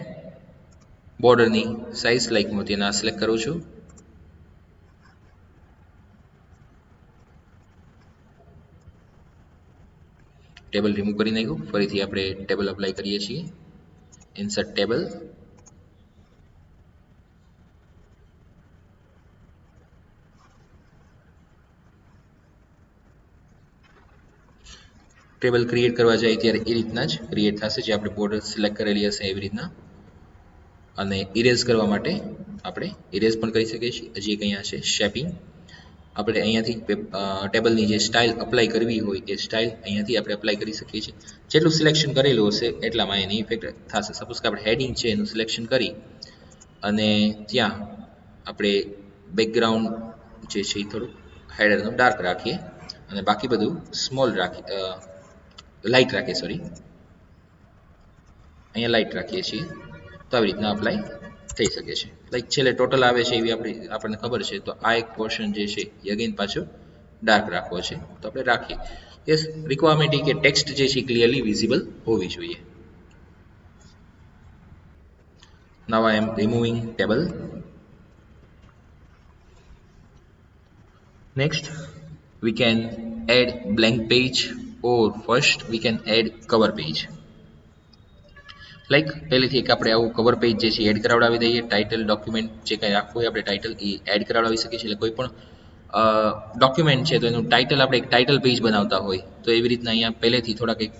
બોર્ડરની સાઇઝ, લાઈક હું ત્યાં સિલેક્ટ કરું છું. ટેબલ રિમૂવ કરી નાખ્યું, ફરીથી આપણે ટેબલ અપ્લાય કરીએ છીએ. Insert table. ટેબલ ક્રિએટ કરવા જાય ત્યારે એ રીતના જ ક્રિએટ થશે, જે આપણે બોર્ડર સિલેક્ટ કરેલી હશે એવી રીતના. અને ઇરેઝ કરવા માટે આપણે ઇરેઝ પણ કરી શકીએ છીએ. હજી એક અહીંયા છે શેપિંગ. આપણે અહીંયાથી ટેબલની જે સ્ટાઇલ અપ્લાય કરવી હોય એ સ્ટાઇલ અહીંયાથી આપણે અપ્લાય કરી શકીએ છીએ. જેટલું સિલેક્શન કરેલું હશે એટલામાં એની ઇફેક્ટ થશે. સપોઝ કે આપણે હેડિંગ છે એનું સિલેક્શન કરી અને ત્યાં આપણે બેકગ્રાઉન્ડ જે છે એ થોડું હેડરનું ડાર્ક રાખીએ અને બાકી બધું સ્મોલ રાખીએ, લાઇટ રાખીએ, સોરી, અહીંયા લાઇટ રાખીએ છીએ, તો આવી રીતના અપ્લાય થઈ શકે છે. લાઈક છેલ્લે ટોટલ આવે છે એવી આપણને ખબર છે, તો આ એક પોર્શન જે છે એ અગેન પાછો ડાર્ક રાખવો છે, તો આપણે રાખીએ. યસ, રિક્વાયરમેન્ટ એ કે ટેક્સ્ટ જે છે ક્લિયરલી વિઝિબલ હોવી જોઈએ. Now I am removing table. Next, we can add blank page, or first we can add cover page. Like પહેલેથી એક આપણે આવું કવર પેજ જે છે એડ કરાવડાવી દઈએ. ટાઇટલ ડોક્યુમેન્ટ જે કંઈ રાખવું હોય આપણે ટાઇટલ એ એડ કરાવડાવી શકીએ છીએ. એટલે કોઈ પણ ડોક્યુમેન્ટ છે તો એનું ટાઇટલ આપણે એક ટાઇટલ પેજ બનાવતા હોય તો એવી રીતના અહીંયા પહેલેથી થોડાક એક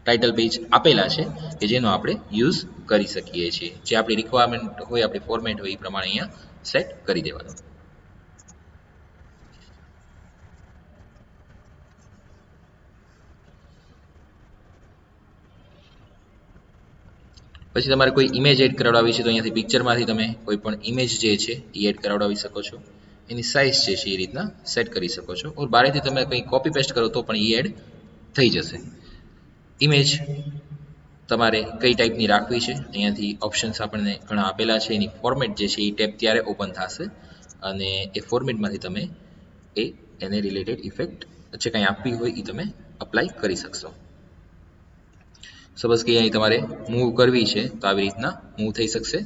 ટાઇટલ પેજ આપેલા છે કે જેનો આપણે યુઝ કરી શકીએ છીએ. જે આપણી રિક્વાયરમેન્ટ હોય, આપણી ફોર્મેટ હોય એ પ્રમાણે અહીંયા સેટ કરી દેવાનું. પછી તમારે કોઈ ઇમેજ એડ કરાવડાવી છે તો અહીંયાથી પિક્ચરમાંથી તમે કોઈ પણ ઇમેજ જે છે એ એડ કરાવડાવી શકો છો. એની સાઇઝ જે છે એ રીતના સેટ કરી શકો છો. ઓર બારેથી તમે કંઈ કોપી પેસ્ટ કરો તો પણ એ એડ થઈ જશે. ઇમેજ તમારે કઈ ટાઈપની રાખવી છે, અહીંયાથી ઓપ્શન્સ આપણને ઘણા આપેલા છે. એની ફોર્મેટ જે છે એ ટેબ ત્યારે ઓપન થશે અને એ ફોર્મેટમાંથી તમે એને રિલેટેડ ઇફેક્ટ જે કંઈ આપવી હોય એ તમે અપ્લાય કરી શકશો. સપોઝ કે અહીં તમારે મૂવ કરવી છે તો આવી રીતના મૂવ થઈ શકશે.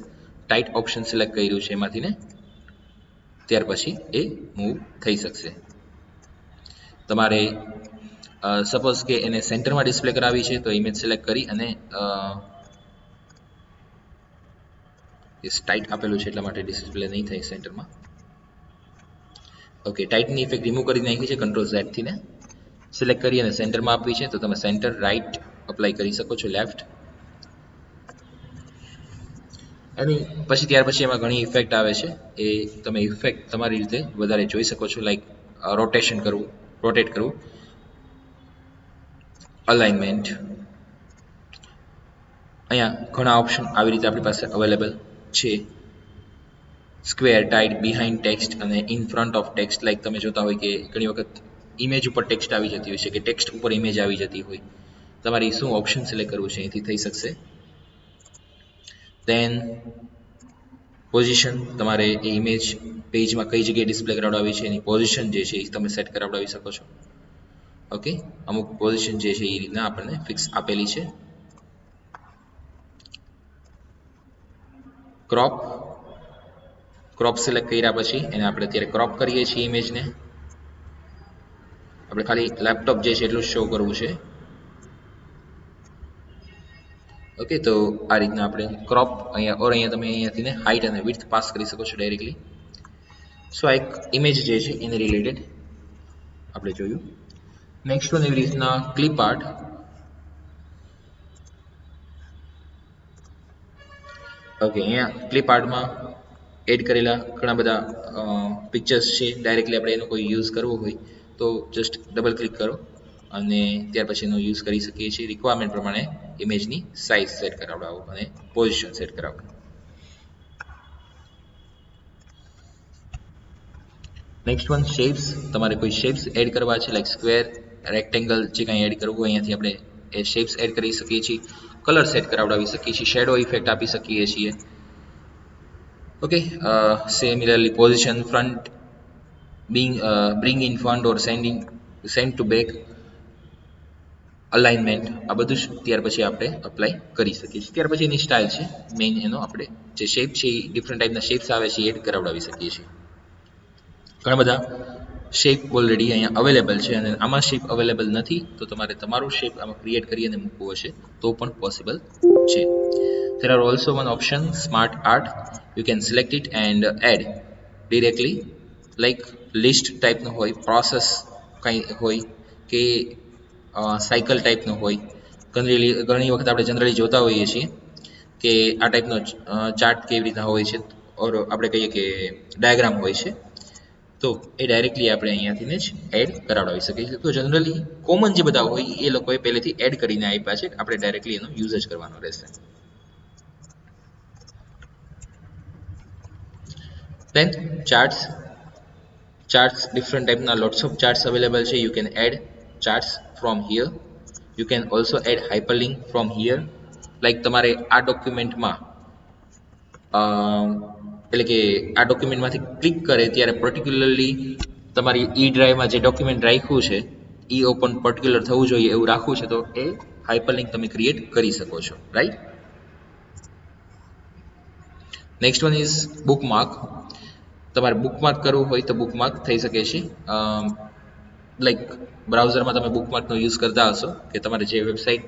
ટાઇટ ઓપ્શન સિલેક્ટ કર્યું છે એમાંથી ને ત્યાર પછી એ મૂવ થઈ શકશે. તમારે સપોઝ કે એને સેન્ટરમાં ડિસ્પ્લે કરાવી છે તો ઇમેજ સિલેક્ટ કરી અને ટાઇટ આપેલું છે એટલા માટે ડિસ્પ્લે નહીં થાય સેન્ટરમાં. ઓકે, ટાઇટની ઇફેક્ટ રિમૂવ કરી નાખી છે કંટ્રોલ Z થી ને સિલેક્ટ કરી અને સેન્ટરમાં આપવી છે તો તમે સેન્ટર રાઈટ અપ્લાય કરી શકો છો, લેફ્ટ. એની પછી ત્યાર પછી એમાં ઘણી ઇફેક્ટ આવે છે, એ તમે ઇફેક્ટ તમારી રીતે વધારે જોઈ શકો છો. લાઈક રોટેશન કરવું, રોટેટ કરવું, અલાઇનમેન્ટ. અહીંયા ઘણા ઓપ્શન આવી રીતે આપણી પાસે અવેલેબલ છે. સ્ક્વેર, ટાઇટ, બિહાઇન્ડ ટેક્સ્ટ અને in front of text. Like તમે જોતા હોય કે ઘણી વખત ઇમેજ ઉપર ટેક્સ્ટ આવી જતી હોય છે કે ટેક્સ્ટ ઉપર ઇમેજ આવી જતી હોય, તમારે શું ઓપ્શન સિલેક્ટ કરવું છે એથી થઈ શકશે. દેન પોઝિશન, તમારે એ ઇમેજ પેજમાં કઈ જગ્યાએ ડિસ્પ્લે કરાવડાવી છે એની પોઝિશન જે છે એ તમે સેટ કરાવડાવી શકો છો. ઓકે, અમુક પોઝિશન જે છે એ રીતના આપણને ફિક્સ આપેલી છે. ક્રોપ, ક્રોપ સિલેક્ટ કર્યા પછી એને આપણે અત્યારે ક્રોપ કરીએ છીએ ઇમેજને. આપણે ખાલી લેપટોપ જે છે એટલું શો કરવું છે. ઓકે, તો આ રીતના આપણે ક્રોપ અહીંયા તમે અહીંયાથી ને હાઇટ અને વિડ્થ પાસ કરી શકો છો ડાયરેક્ટલી. સો આ એક ઇમેજ જે છે એને રિલેટેડ આપણે જોયું. નેક્સ્ટ વન એવી રીતના ક્લિપ આર્ટ. ઓકે, અહીંયા ક્લિપ આર્ટમાં એડ કરેલા ઘણા બધા પિક્ચર્સ છે. ડાયરેક્ટલી આપણે એનો કોઈ યુઝ કરવો હોય તો જસ્ટ ડબલ ક્લિક કરો અને ત્યાર પછી એનો યુઝ કરી શકીએ છીએ. રિક્વાયરમેન્ટ પ્રમાણે ઇમેજની સાઇઝ સેટ કરાવડાવો અને પોઝિશન સેટ કરાવો. Next one shapes. તમારે કોઈ શેપ્સ એડ કરવા છે, લાઈક સ્ક્વેર, રેક્ટેંગલ, જે કાંઈ એડ કરવું હોય અહીંયાથી આપણે એ શેપ્સ એડ કરી શકીએ છીએ. કલર સેટ કરાવડાવી શકીએ છીએ, શેડો ઇફેક્ટ આપી શકીએ છીએ. Okay, similarly position, front, bring in front or send to back, alignment, આ બધું જ ત્યાર પછી આપણે અપ્લાય કરી શકીએ છીએ. ત્યાર પછી એની સ્ટાઇલ છે મેઇન, એનો આપણે જે શેપ છે એ ડિફરન્ટ ટાઈપના શેપ્સ આવે છે એ એડ કરાવડાવી શકીએ છીએ. ઘણા બધા શેપ ઓલરેડી અહીંયા અવેલેબલ છે અને આમાં શેપ અવેલેબલ નથી તો તમારે તમારું શેપ આમાં ક્રિએટ કરી અને મૂકવું હશે તો પણ પોસિબલ છે. There are also one option, smart art. You can select it and add directly, like list ટાઈપનો હોય, પ્રોસેસ કંઈ હોય કે સાયકલ ટાઈપનો હોય. ઘણી વખત આપણે જનરલી જોતા હોઈએ છીએ કે આ ટાઈપનો ચાર્ટ કેવી રીતના હોય છે, ઓર આપણે કહીએ કે ડાયાગ્રામ હોય છે, તો એ ડાયરેક્ટલી આપણે અહીંયાથી જ એડ કરાવડાવી શકીએ છીએ. તો જનરલી કોમન જે બધા હોય એ લોકોએ પહેલેથી એડ કરીને આપ્યા છે, આપણે ડાયરેક્ટલી એનો યુઝ જ કરવાનો રહેશે. Then charts. Charts, different type lots of charts available છે. You can add charts from here. You can also add hyperlink from here. Like તમારે આ ડોક્યુમેન્ટમાં એટલે કે આ ડોક્યુમેન્ટમાંથી ક્લિક કરે ત્યારે પર્ટિક્યુલરલી તમારી ઈ ડ્રાઈવમાં જે ડોક્યુમેન્ટ રાખ્યું છે એ ઓપન પર્ટિક્યુલર થવું જોઈએ એવું રાખવું છે તો એ હાઇપરલિંક તમે ક્રિએટ કરી શકો છો, right. Next one is bookmark. તમારે બુકમાર્ક કરવું હોય તો બુકમાર્ક થઈ શકે છે. લાઈક બ્રાઉઝરમાં તમે બુકમાર્કનો યુઝ કરતા હશો કે તમારે જે વેબસાઇટ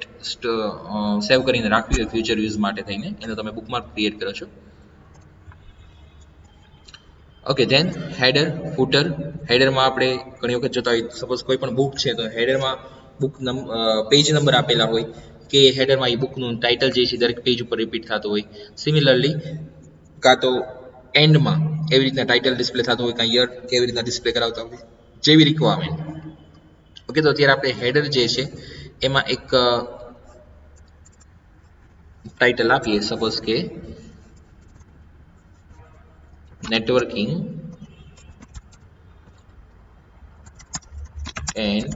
સેવ કરીને રાખવી હોય ફ્યુચર યુઝ માટે થઈને એનો તમે બુકમાર્ક ક્રિએટ કરો છો. Okay, then header, footer. હેડરમાં આપણે ઘણી વખત જોતા હોય, સપોઝ કોઈ પણ બુક છે તો હેડરમાં બુક પેજ નંબર આપેલા હોય કે હેડરમાં એ બુકનું ટાઇટલ જે છે દરેક પેજ ઉપર રિપીટ થતું હોય. સિમિલરલી કાં તો એન્ડમાં એવી રીતના ટાઇટલ ડિસ્પ્લે થતું હોય, કાં યર કેવી રીતના ડિસ્પ્લે કરાવતા હોય, જેવી રિક્વાયરમેન્ટ. ઓકે, તો અત્યારે આપણે હેડર જે છે એમાં એક ટાઇટલ આપીએ, સપોઝ કે networking and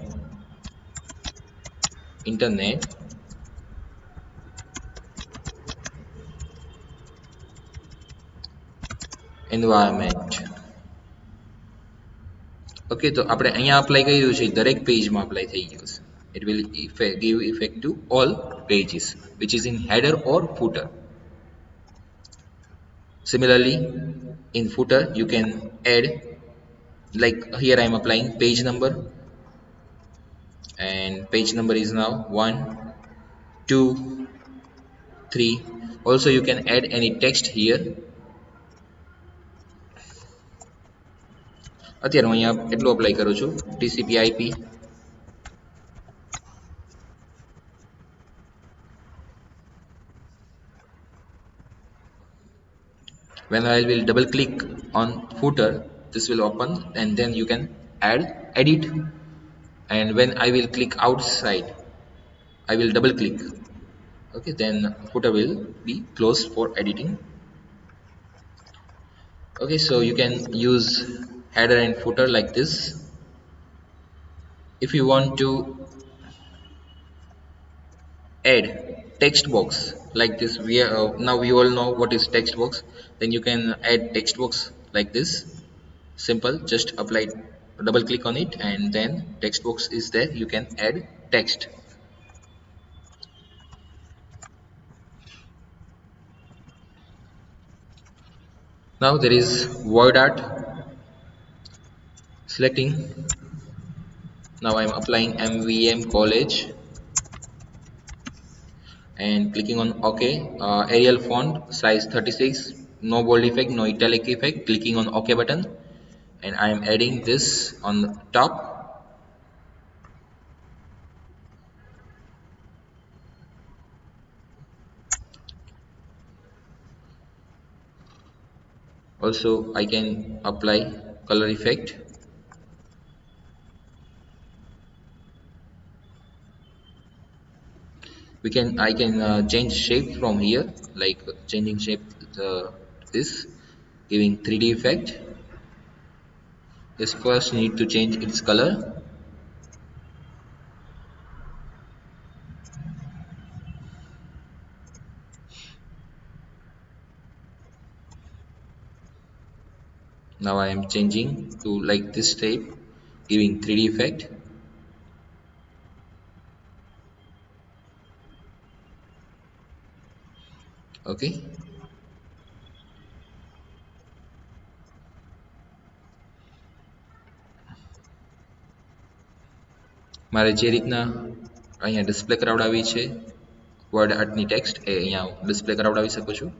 internet environment. Okay, તો આપણે અહીંયા અપ્લાય કર્યું છે દરેક પેજમાં અપ્લાય થઈ ગયું છે. It will give effect to all pages which is in header or footer. Similarly, in footer you can add, like here I am applying page number and page number is now 1, 2, 3. Also you can add any text here. અત્યારે હું અહીંયા એટલું અપ્લાય કરું છું, TCP IP. When I will double click on footer, this will open and then you can edit, and when I will click outside, I will double click. Okay, then footer will be closed for editing. Okay, so you can use header and footer like this. If you want to add text box like this. Now we all know what is text box. Then you can add text box like this. Simple, just apply, double click on it, and then text box is there. You can add text. Now there is word art. Selecting. Now I am applying MVM college and clicking on OK. Arial font size 36. No bold effect, no italic effect. Clicking on OK button, and I am adding this on top. Also I can apply color effect. I can change shape from here, like changing shape, this, giving 3D effect. This first need to change its color. Now I am changing to like this shape, giving 3D effect. Okay. મારે જે રીતના અહીંયા ડિસ્પ્લે કરાવડાવી છે વર્ડ આર્ટની ટેક્સ્ટ એ અહીંયા ડિસ્પ્લે કરાવડાવી શકું છું,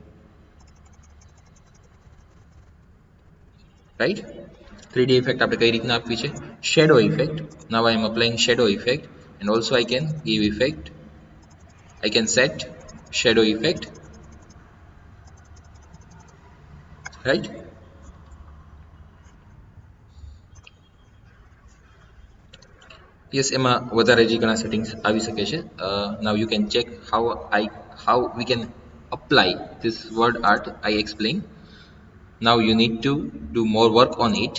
રાઈટ. 3D effect આપણે કઈ રીતના આપવી છે? Shadow effect. Now I am applying shadow effect, and also I can give effect. I can set shadow effect, right? Yes, એમાં વધારે જે ઘણા સેટિંગ્સ આવી શકે છે. Now you can check how we can apply this word art I explained. Now you need to do more work on it.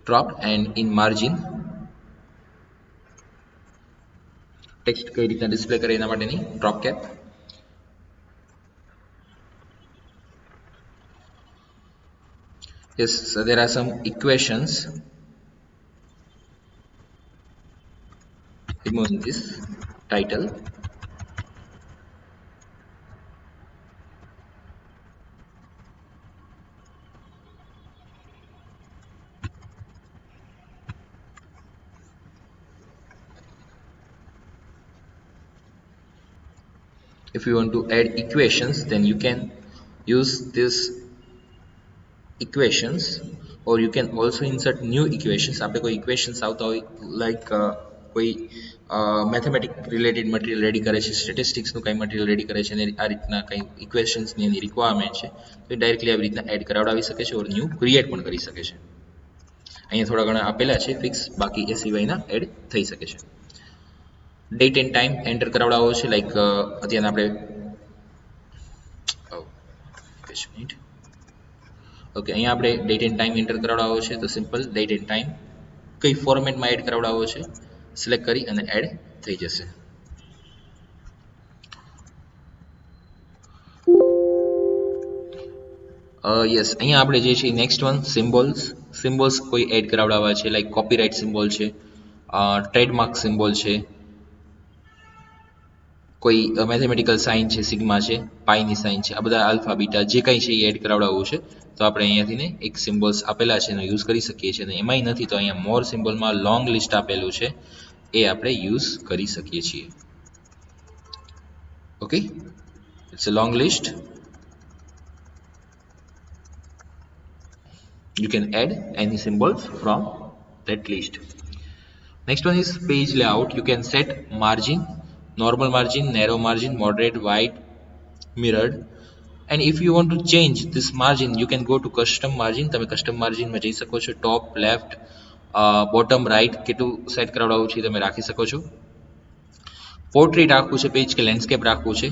Drop and in margin text કઈ રીતના ડિસ્પ્લે કરે એના માટેની drop cap. Yes, so there are some equations. Removing this title. If you want to add equations, then you can use this equations, or you can also insert new equations. આપણે કોઈ equations આવતા હોય, like કોઈ મેથેમેટિક રિલેટેડ મટીરિયલ રેડી કરે છે, સ્ટેટિસ્ટિક્સનું કંઈ મટીરિયલ રેડી કરે છે અને આ રીતના કંઈ ઇક્વેશન્સની એની રિક્વાયરમેન્ટ છે, તો એ ડાયરેક્ટલી આવી રીતના એડ કરાવડાવી શકે છે, ઓર ન્યૂ ક્રિએટ પણ કરી શકે છે. અહીંયા થોડા ઘણા આપેલા છે ફિક્સ, બાકી એ સિવાયના એડ થઈ શકે છે. ડેટ એન્ડ ટાઈમ એન્ટર કરાવડાવો છે, લાઈક અત્યારે આપણે ઓકે, અહીંયા આપણે ડેટ એન્ડ ટાઈમ એન્ટર કરાવડાવો છે, તો સિમ્પલ ડેટ એન્ડ ટાઈમ કઈ ફોર્મેટમાં એડ કરાવડાવો છે સિલેક્ટ કરી અને એડ થઈ જશે. યસ, અહીંયા આપણે જે છે નેક્સ્ટ વન સિમ્બોલ્સ કોઈ એડ કરાવડાવવા છે, લાઈક કોપીરાઇટ સિમ્બોલ છે, ટ્રેડમાર્ક સિમ્બોલ છે, કોઈ મેથેમેટિકલ સાઇન છે, સિગ્મા છે, પાઈની સાઇન છે, આ બધા આલ્ફા બીટા જે કંઈ છે એ એડ કરાવડાવવું છે, તો આપણે અહીંયાથી ને એક સિમ્બોલ્સ આપેલા છે એનો યુઝ કરી શકીએ છીએ. અને એમાંય નથી તો અહીંયા મોર સિમ્બોલમાં લોંગ લિસ્ટ આપેલું છે એ આપણે યુઝ કરી શકીએ છીએ. Okay, it's a long list. You can add any symbols from that list. Next one is page layout. You can set margin, normal margin, narrow margin, moderate, wide, mirrored. And if you want to change this margin, you can go to custom margin. તમે custom margin માં જઈ શકો છો. Top, left, bottom, right કેટલું સેટ કરાવડાવવું છે તમે રાખી શકો છો. પોર્ટ્રેટ રાખવું છે પેજ કે લેન્ડસ્કેપ રાખવું છે?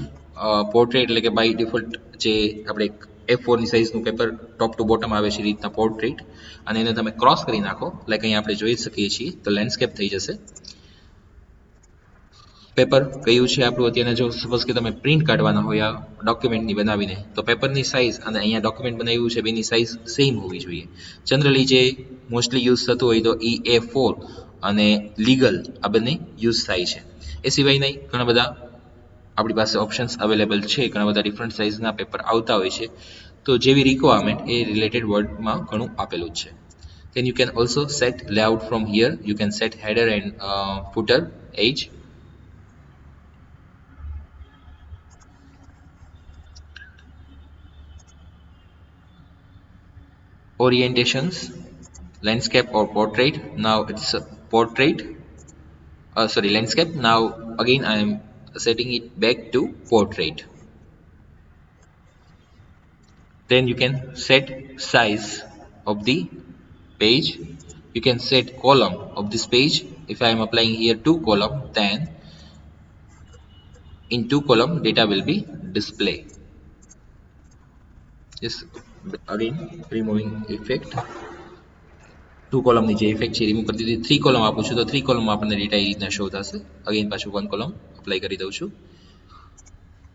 પોર્ટ્રેટ એટલે કે બાય ડિફોલ્ટ જે આપણે A4 ની સાઇઝનું પેપર ટોપ ટુ બોટમ આવે છે એ રીતના પોર્ટ્રેટ, અને એને તમે ક્રોસ કરી નાખો, લાઈક અહીંયા આપણે જોઈ શકીએ છીએ, તો લેન્ડસ્કેપ થઈ જશે. પેપર કયું છે આપણું અત્યારે જો સપોઝ કે તમે પ્રિન્ટ કાઢવાના હોય આ ડોક્યુમેન્ટની બનાવીને તો પેપરની સાઇઝ અને અહીંયા ડોક્યુમેન્ટ બનાવ્યું છે બેની સાઇઝ સેમ હોવી જોઈએ જનરલી જે મોસ્ટલી યુઝ થતું હોય તો E4 અને લીગલ આ બંને યુઝ થાય છે એ સિવાય નહીં ઘણા બધા આપણી પાસે ઓપ્શન્સ અવેલેબલ છે ઘણા બધા ડિફરન્ટ સાઇઝના પેપર આવતા હોય છે તો જેવી રિક્વાયરમેન્ટ એ રિલેટેડ વર્ડમાં ઘણું આપેલું જ છે then you can also set layout from here you can set header and footer age orientations landscape or portrait now it's a portrait sorry landscape now again I am setting it back to portrait then you can set size of the page you can set column of this page if I am applying here 2 column then in 2 column data will be display just again removing effect 2 column ની જે ઇફેક્ટ છે રિમૂવ કરી દીધી 3 column આપું છું તો 3 column માં આપણને ડેટા એ રીતના શો થશે અગેન પાછું 1 column અપ્લાય કરી દઉં છું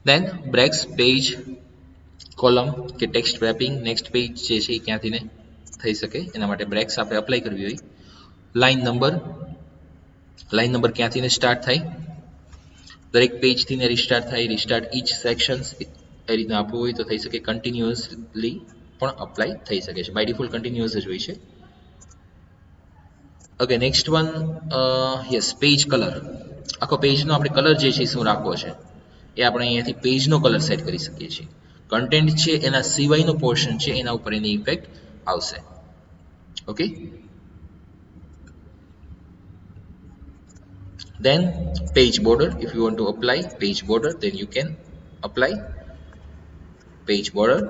then breaks page column કે ટેક્સ્ટ રેપિંગ નેક્સ્ટ પેજ જે છે એ ક્યાંથી ને થઈ શકે એના માટે બ્રેક્સ આપણે અપ્લાય કરવી હોય લાઇન નંબર ક્યાંથી ને સ્ટાર્ટ થાય દરેક પેજથી ને રિસ્ટાર્ટ થાય રિસ્ટાર્ટ ઈચ સેક્શન્સ એ રીતના આપવું હોય તો થઈ શકે કન્ટિન્યુઅસલી પણ અપ્લાય થઈ શકે છે બાય ડિફોલ્ટ કન્ટિન્યુઅસ જ હોય છે okay next one yes page colour આખો પેજનો આપણે કલર જે છે શું રાખવો છે એ આપણે અહીંયાથી પેજનો કલર સેટ કરી શકીએ છીએ કન્ટેન્ટ છે એના સિવાયનો પોર્શન છે એના ઉપર એની ઇફેક્ટ આવશે okay then page border if you want to apply page border then you can apply page border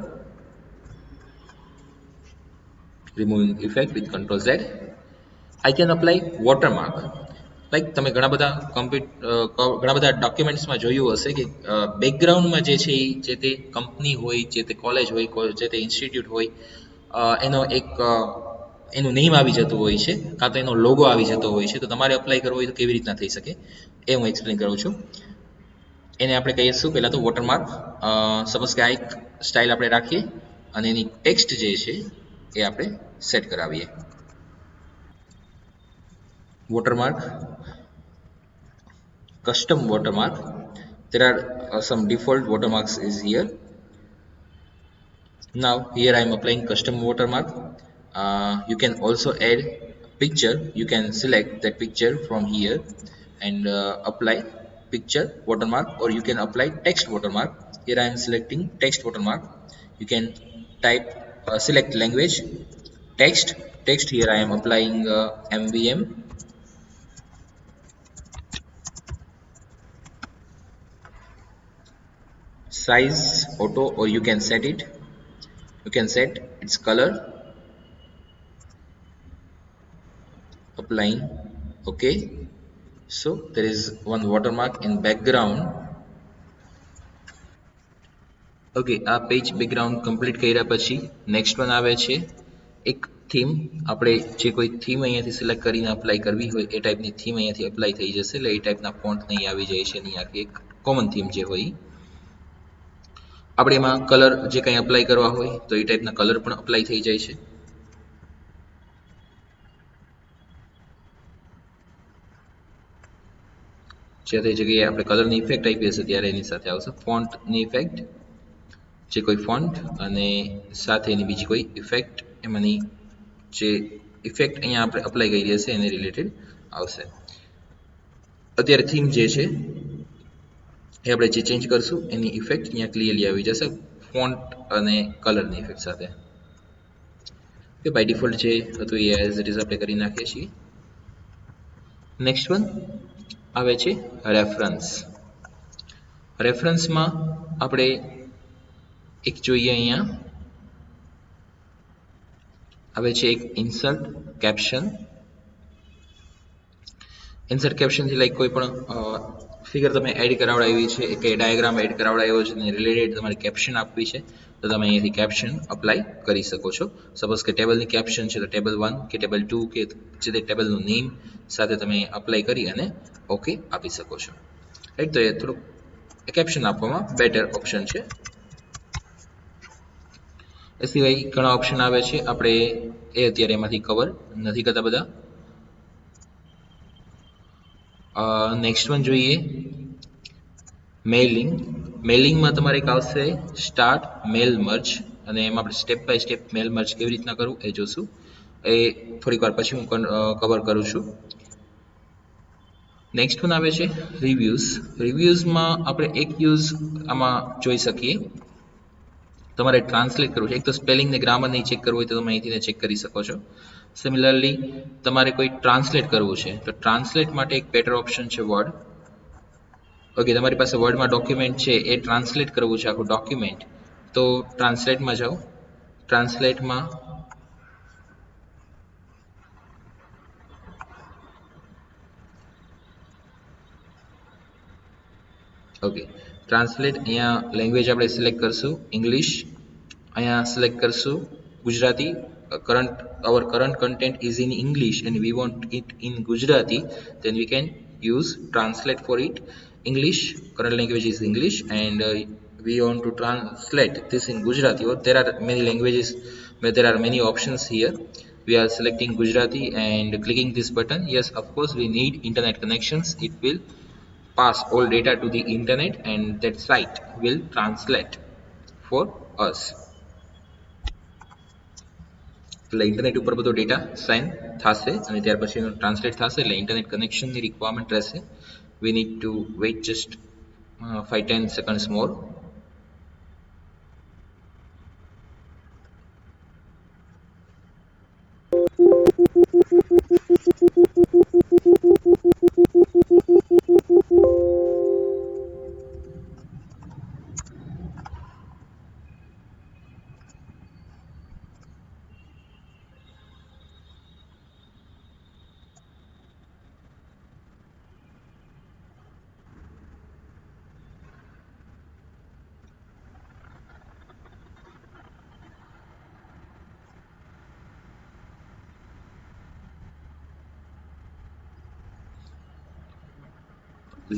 removing effect with Ctrl Z I can apply watermark like તમે ઘણા બધા ડોક્યુમેન્ટ્સમાં જોયું હશે કે બેકગ્રાઉન્ડમાં જે છે એ જે તે કંપની હોય જે તે કોલેજ હોય જે તે ઇન્સ્ટિટ્યૂટ હોય એનો એક એનું નેમ આવી જતું હોય છે કાં તો એનો લોગો આવી જતો હોય છે તો તમારે અપ્લાય કરવો હોય તો કેવી રીતના થઈ શકે એ હું એક્સપ્લેન કરું છું એને આપણે કહીશું પહેલાં તો વોટરમાર્ક સપોઝ કે આ એક સ્ટાઇલ આપણે રાખીએ અને એની ટેક્સ્ટ જે છે એ આપણે સેટ કરાવીએ watermark custom watermark there are some default watermarks is here now here I am applying custom watermark you can also add picture you can select that picture from here and apply picture watermark or you can apply text watermark here I am selecting text watermark you can type select language text here I am applying MVM size auto or you can set its color applying okay so there is one watermark in background okay આ પેજ બેકગ્રાઉન્ડ કમ્પ્લીટ કર્યા પછી નેક્સ્ટ વન આવે છે એક થીમ આપણે જે કોઈ થીમ અહીંયાથી સિલેક્ટ કરીને અપ્લાય કરવી હોય એ ટાઈપની થીમ અહીંયાથી અપ્લાય થઈ જશે એટલે એ ટાઈપના ફોન્ટ નહીં આવી જાય છે એની આખી એક કોમન થીમ જે હોય આપણે એમાં કલર જે કંઈ અપ્લાય કરવા હોય તો એ ટાઈપના કલર પણ અપ્લાય થઈ જાય છે જે તે જગ્યાએ આપણે કલરની ઇફેક્ટ આપી હશે ત્યારે એની સાથે આવશે ફોન્ટની ઇફેક્ટ જે કોઈ ફોન્ટ અને સાથે એની બીજી કોઈ ઇફેક્ટ એમાંની જે ઇફેક્ટ અહીંયા આપણે અપ્લાય કરી હશે એને રિલેટેડ આવશે અત્યારે થીમ જે છે એ આપણે જે ચેન્જ કરશું એની ઇફેક્ટ અહીંયા ક્લિયરલી આવી જશે ફોન્ટ અને કલરની ઇફેક્ટ સાથે કે બાય ડિફોલ્ટ જે હતું એ એઝ ઇટ ઇઝ આપણે કરી નાખીએ છીએ નેક્સ્ટ વન આવે છે રેફરન્સમાં આપણે એક જોઈએ અહીંયા આવે છે એક ઇન્સર્ટ કેપ્શન થી લાઈક કોઈ પણ ફિગર તમે એડ કરાવડાવી છે કે ડાયાગ્રામ એડ કરાવડાવ્યો છે અને રિલેટેડ તમારે કેપ્શન આપવી છે તો તમે અહીંયાથી કેપ્શન અપ્લાય કરી શકો છો સપોઝ કે ટેબલની કેપ્શન છે તો ટેબલ 1 કે ટેબલ 2 કે જે તે ટેબલનું નેમ સાથે તમે અપ્લાય કરી અને ઓકે આપી શકો છો રાઈટ. તો એ થોડુંક કેપ્શન આપવામાં બેટર ઓપ્શન છે. એ સિવાય ઘણા ઓપ્શન આવે છે, આપણે એ અત્યારે એમાંથી કવર નથી કરતા બધા. નેક્સ્ટ વન જોઈએ, મેઇલિંગ. મેઇલિંગમાં તમારે એક આવશે સ્ટાર્ટ મેલ મર્જ, અને એમાં આપણે step by step mail merge કેવી રીતના કરવું એ જોશું. એ થોડીક વાર પછી હું કવર કરું છું. નેક્સ્ટ વન આવે છે રિવ્યૂઝ. રિવ્યૂઝમાં આપણે એક યુઝ આમાં જોઈ શકીએ, તમારે ટ્રાન્સલેટ કરવું છે. એક તો સ્પેલિંગ ને ગ્રામર નહીં ચેક કરવું હોય તો તમે અહીંથી ચેક કરી શકો છો. સિમિલરલી તમારે કોઈ ટ્રાન્સલેટ કરવું છે તો ટ્રાન્સલેટ માટે એક બેટર ઓપ્શન છે વર્ડ. ઓકે, તમારી પાસે વર્ડમાં ડોક્યુમેન્ટ છે, એ ટ્રાન્સલેટ કરવું છે આખું ડોક્યુમેન્ટ, તો ટ્રાન્સલેટમાં જાઓ. ટ્રાન્સલેટમાં ઓકે, ટ્રાન્સલેટ અહીંયા લેંગ્વેજ આપણે સિલેક્ટ કરશું ઇંગ્લિશ, અહીંયા સિલેક્ટ કરશું Gujarati. Current content is in English and we want it in Gujarati, then we can use translate for it. English, current language is English, and we want to translate this in Gujarati, or there are many languages where there are many options here. We are selecting Gujarati and clicking this button. Yes, of course we need internet connections. It will pass all data to the internet and that site will translate for us. એટલે ઇન્ટરનેટ ઉપર બધો ડેટા સાઇન થશે અને ત્યાર પછી એનો ટ્રાન્સલેટ થશે, એટલે ઇન્ટરનેટ કનેક્શનની રિક્વાયરમેન્ટ રહેશે. We need to wait just 5-10 seconds more.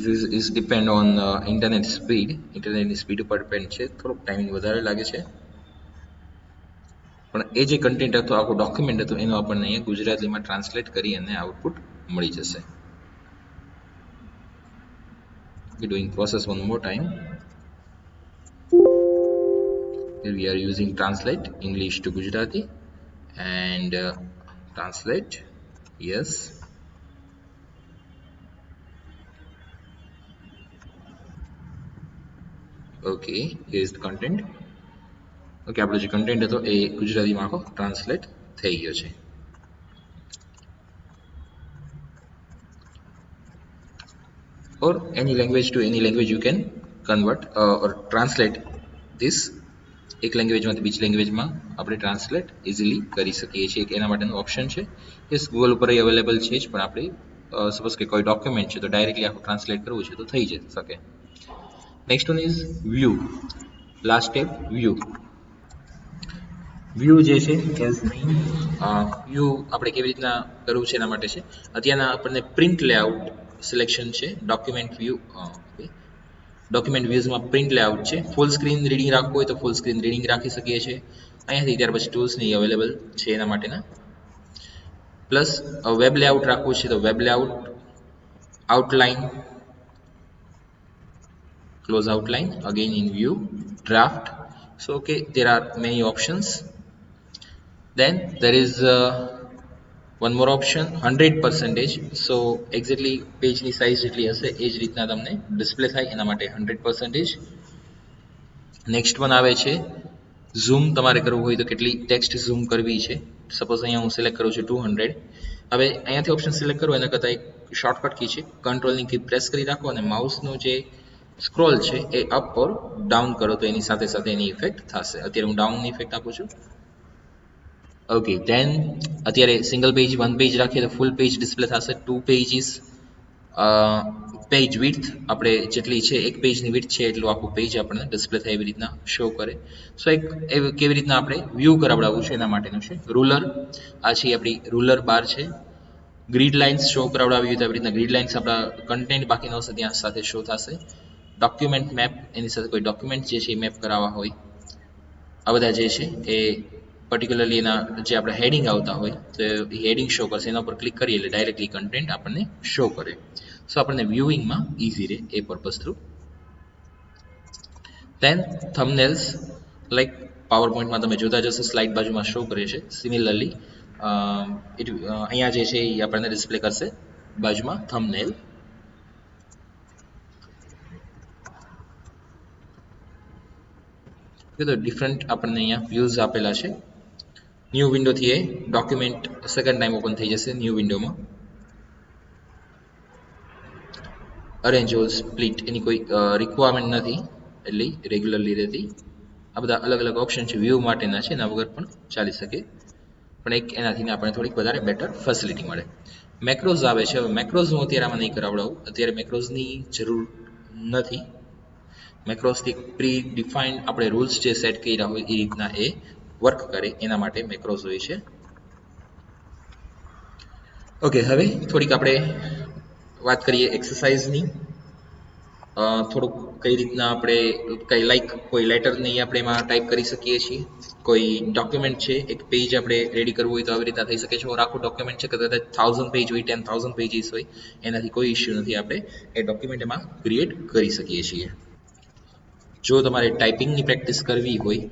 This is depend on internet speed. ઇન્ટરનેટની સ્પીડ ઉપર ડિપેન્ડ છે, થોડોક ટાઈમિંગ વધારે લાગે છે, પણ એ જે કન્ટેન્ટ હતો, આખો ડોક્યુમેન્ટ હતો, એનો આપણને અહીંયા ગુજરાતીમાં ટ્રાન્સલેટ કરી અને આઉટપુટ મળી જશે. We're doing process one more time. Here we are using translate English to Gujarati and translate. Yes. Okay, here is the content. Okay, આપણો જે કન્ટેન્ટ હતો એ ગુજરાતીમાં આખો ટ્રાન્સલેટ થઈ ગયો છે. or any language to any language you can convert or translate this. એક લેંગ્વેજમાંથી બીજી લેંગ્વેજમાં આપણે ટ્રાન્સલેટ ઇઝીલી કરી શકીએ છીએ, એના માટેનું ઓપ્શન છે. યસ, ગૂગલ ઉપર અવેલેબલ છે જ, પણ આપણે સપોઝ કે કોઈ ડોક્યુમેન્ટ છે તો ડાયરેક્ટલી આખું ટ્રાન્સલેટ કરવું છે તો થઈ શકે. Next one is view. Last step view. View જે છે એઝ મીન વ્યૂ આપણે કેવી રીતના કરવું છે એના માટે છે. અત્યારના આપણને પ્રિન્ટ લેઆઉટ સિલેક્શન છે. ડોક્યુમેન્ટ વ્યૂ, ડોક્યુમેન્ટ વ્યૂઝમાં પ્રિન્ટ લેઆઉટ છે. ફૂલ સ્ક્રીન રીડિંગ રાખવું હોય તો ફૂલ સ્ક્રીન રીડિંગ રાખી શકીએ છીએ અહીંયાથી. ત્યાર પછી ટૂલ્સની અવેલેબલ છે એના માટેના. પ્લસ વેબ લેઆઉટ રાખવું છે તો web layout, outline, close outline again in view, draft. So okay, there are many options. Then there is one more option, 100%. so exactly page ની size જેટલી હશે એ જ રીતના તમને ડિસ્પ્લે થાય, એના માટે 100%. નેક્સ્ટ વન આવે છે ઝૂમ. તમારે કરવું હોય તો કેટલી ટેક્સ્ટ ઝૂમ કરવી છે. સપોઝ અહીંયા હું સિલેક્ટ કરું છું 200. હવે અહીંયાથી ઓપ્શન સિલેક્ટ કરવું એના કરતાં એક શોર્ટકટ કી છે, કંટ્રોલની કી પ્રેસ કરી રાખો અને માઉસનું જે સ્ક્રોલ છે એ અપ ઓર ડાઉન કરો તો એની સાથે સાથે એની ઇફેક્ટ થશે. અત્યારે હું ડાઉનની ઇફેક્ટ આપું છું. ઓકે, ધેન અત્યારે સિંગલ પેજ, વન પેજ રાખીએ તો ફૂલ પેજ ડિસ્પ્લે થશે. 2 પેજીસ, પેજ વિડ્થ આપણે જેટલી છે, એક પેજની વિડ્થ છે એટલું આખું પેજ આપણને ડિસ્પ્લે થાય એવી રીતના શો કરે. સો એક કેવી રીતના આપણે વ્યૂ કરાવડાવવું છે એના માટેનું છે. રૂલર, આ છે આપણી રૂલર બાર છે. ગ્રીડ લાઇન્સ શો કરાવડાવી હોય તો આવી રીતના ગ્રીડ લાઇન્સ આપણા કન્ટેન્ટ બાકીનો હશે ત્યાં સાથે શો થશે. ડોક્યુમેન્ટ મેપ, એની સાથે કોઈ ડોક્યુમેન્ટ જે છે એ મેપ કરાવવા હોય, આ બધા જે છે એ પર્ટિક્યુલરલી એના જે આપણે હેડિંગ આવતા હોય તો એ હેડિંગ શો કરશે, એના ઉપર ક્લિક કરીએ એટલે ડાયરેક્ટલી કન્ટેન્ટ આપણને શો કરે. સો આપણને વ્યુઇંગમાં ઇઝી રહે એ પર્પઝ થ્રુ. દેન થંબનેલ્સ, લાઈક પાવરપોઈન્ટમાં તમે જોતા જશો સ્લાઇડ બાજુમાં શો કરે છે. સિમિલરલી અહીંયા જે છે એ આપણને ડિસ્પ્લે કરશે બાજુમાં થંબનેલ. તો ડિફરન્ટ આપણને અહીંયા વ્યૂઝ આપેલા છે. ન્યૂ વિન્ડોથી એ ડોક્યુમેન્ટ સેકન્ડ ટાઈમ ઓપન થઈ જશે ન્યૂ વિન્ડોમાં. અરેન્જ ઓર સ્પ્લિટ એની કોઈ રિક્વાયરમેન્ટ નથી એટલે રેગ્યુલરલી રહેતી. આ બધા અલગ અલગ ઓપ્શન છે વ્યૂ માટેના છે, એના વગર પણ ચાલી શકે, પણ એક એનાથી આપણને થોડીક વધારે બેટર ફેસિલિટી મળે. મેક્રોઝ આવે છે. હવે મેક્રોઝ હું અત્યારે આમાં નહીં કરાવડાવું, અત્યારે મેક્રોઝની જરૂર નથી. મેક્રોઝથી પ્રી ડિફાઇન્ડ આપણે રૂલ્સ જે સેટ કર્યા હોય એ રીતના એ વર્ક કરે, એના માટે મેક્રોઝ હોય છે. ઓકે, હવે થોડીક આપણે વાત કરીએ એક્સરસાઇઝની. થોડુંક કઈ રીતના આપણે કઈ લાઈક કોઈ લેટરને આપણે એમાં ટાઈપ કરી શકીએ છીએ, કોઈ ડોક્યુમેન્ટ છે એક પેજ આપણે રેડી કરવું હોય તો આવી રીતના થઈ શકે છે. ઓર આખું ડોક્યુમેન્ટ છે કદાચ 1000 પેજ હોય, 10,000 પેજીસ હોય, એનાથી કોઈ ઇશ્યુ નથી, આપણે એ ડોક્યુમેન્ટ એમાં ક્રિએટ કરી શકીએ છીએ. જો તમારે ટાઈપિંગની પ્રેક્ટિસ કરવી હોય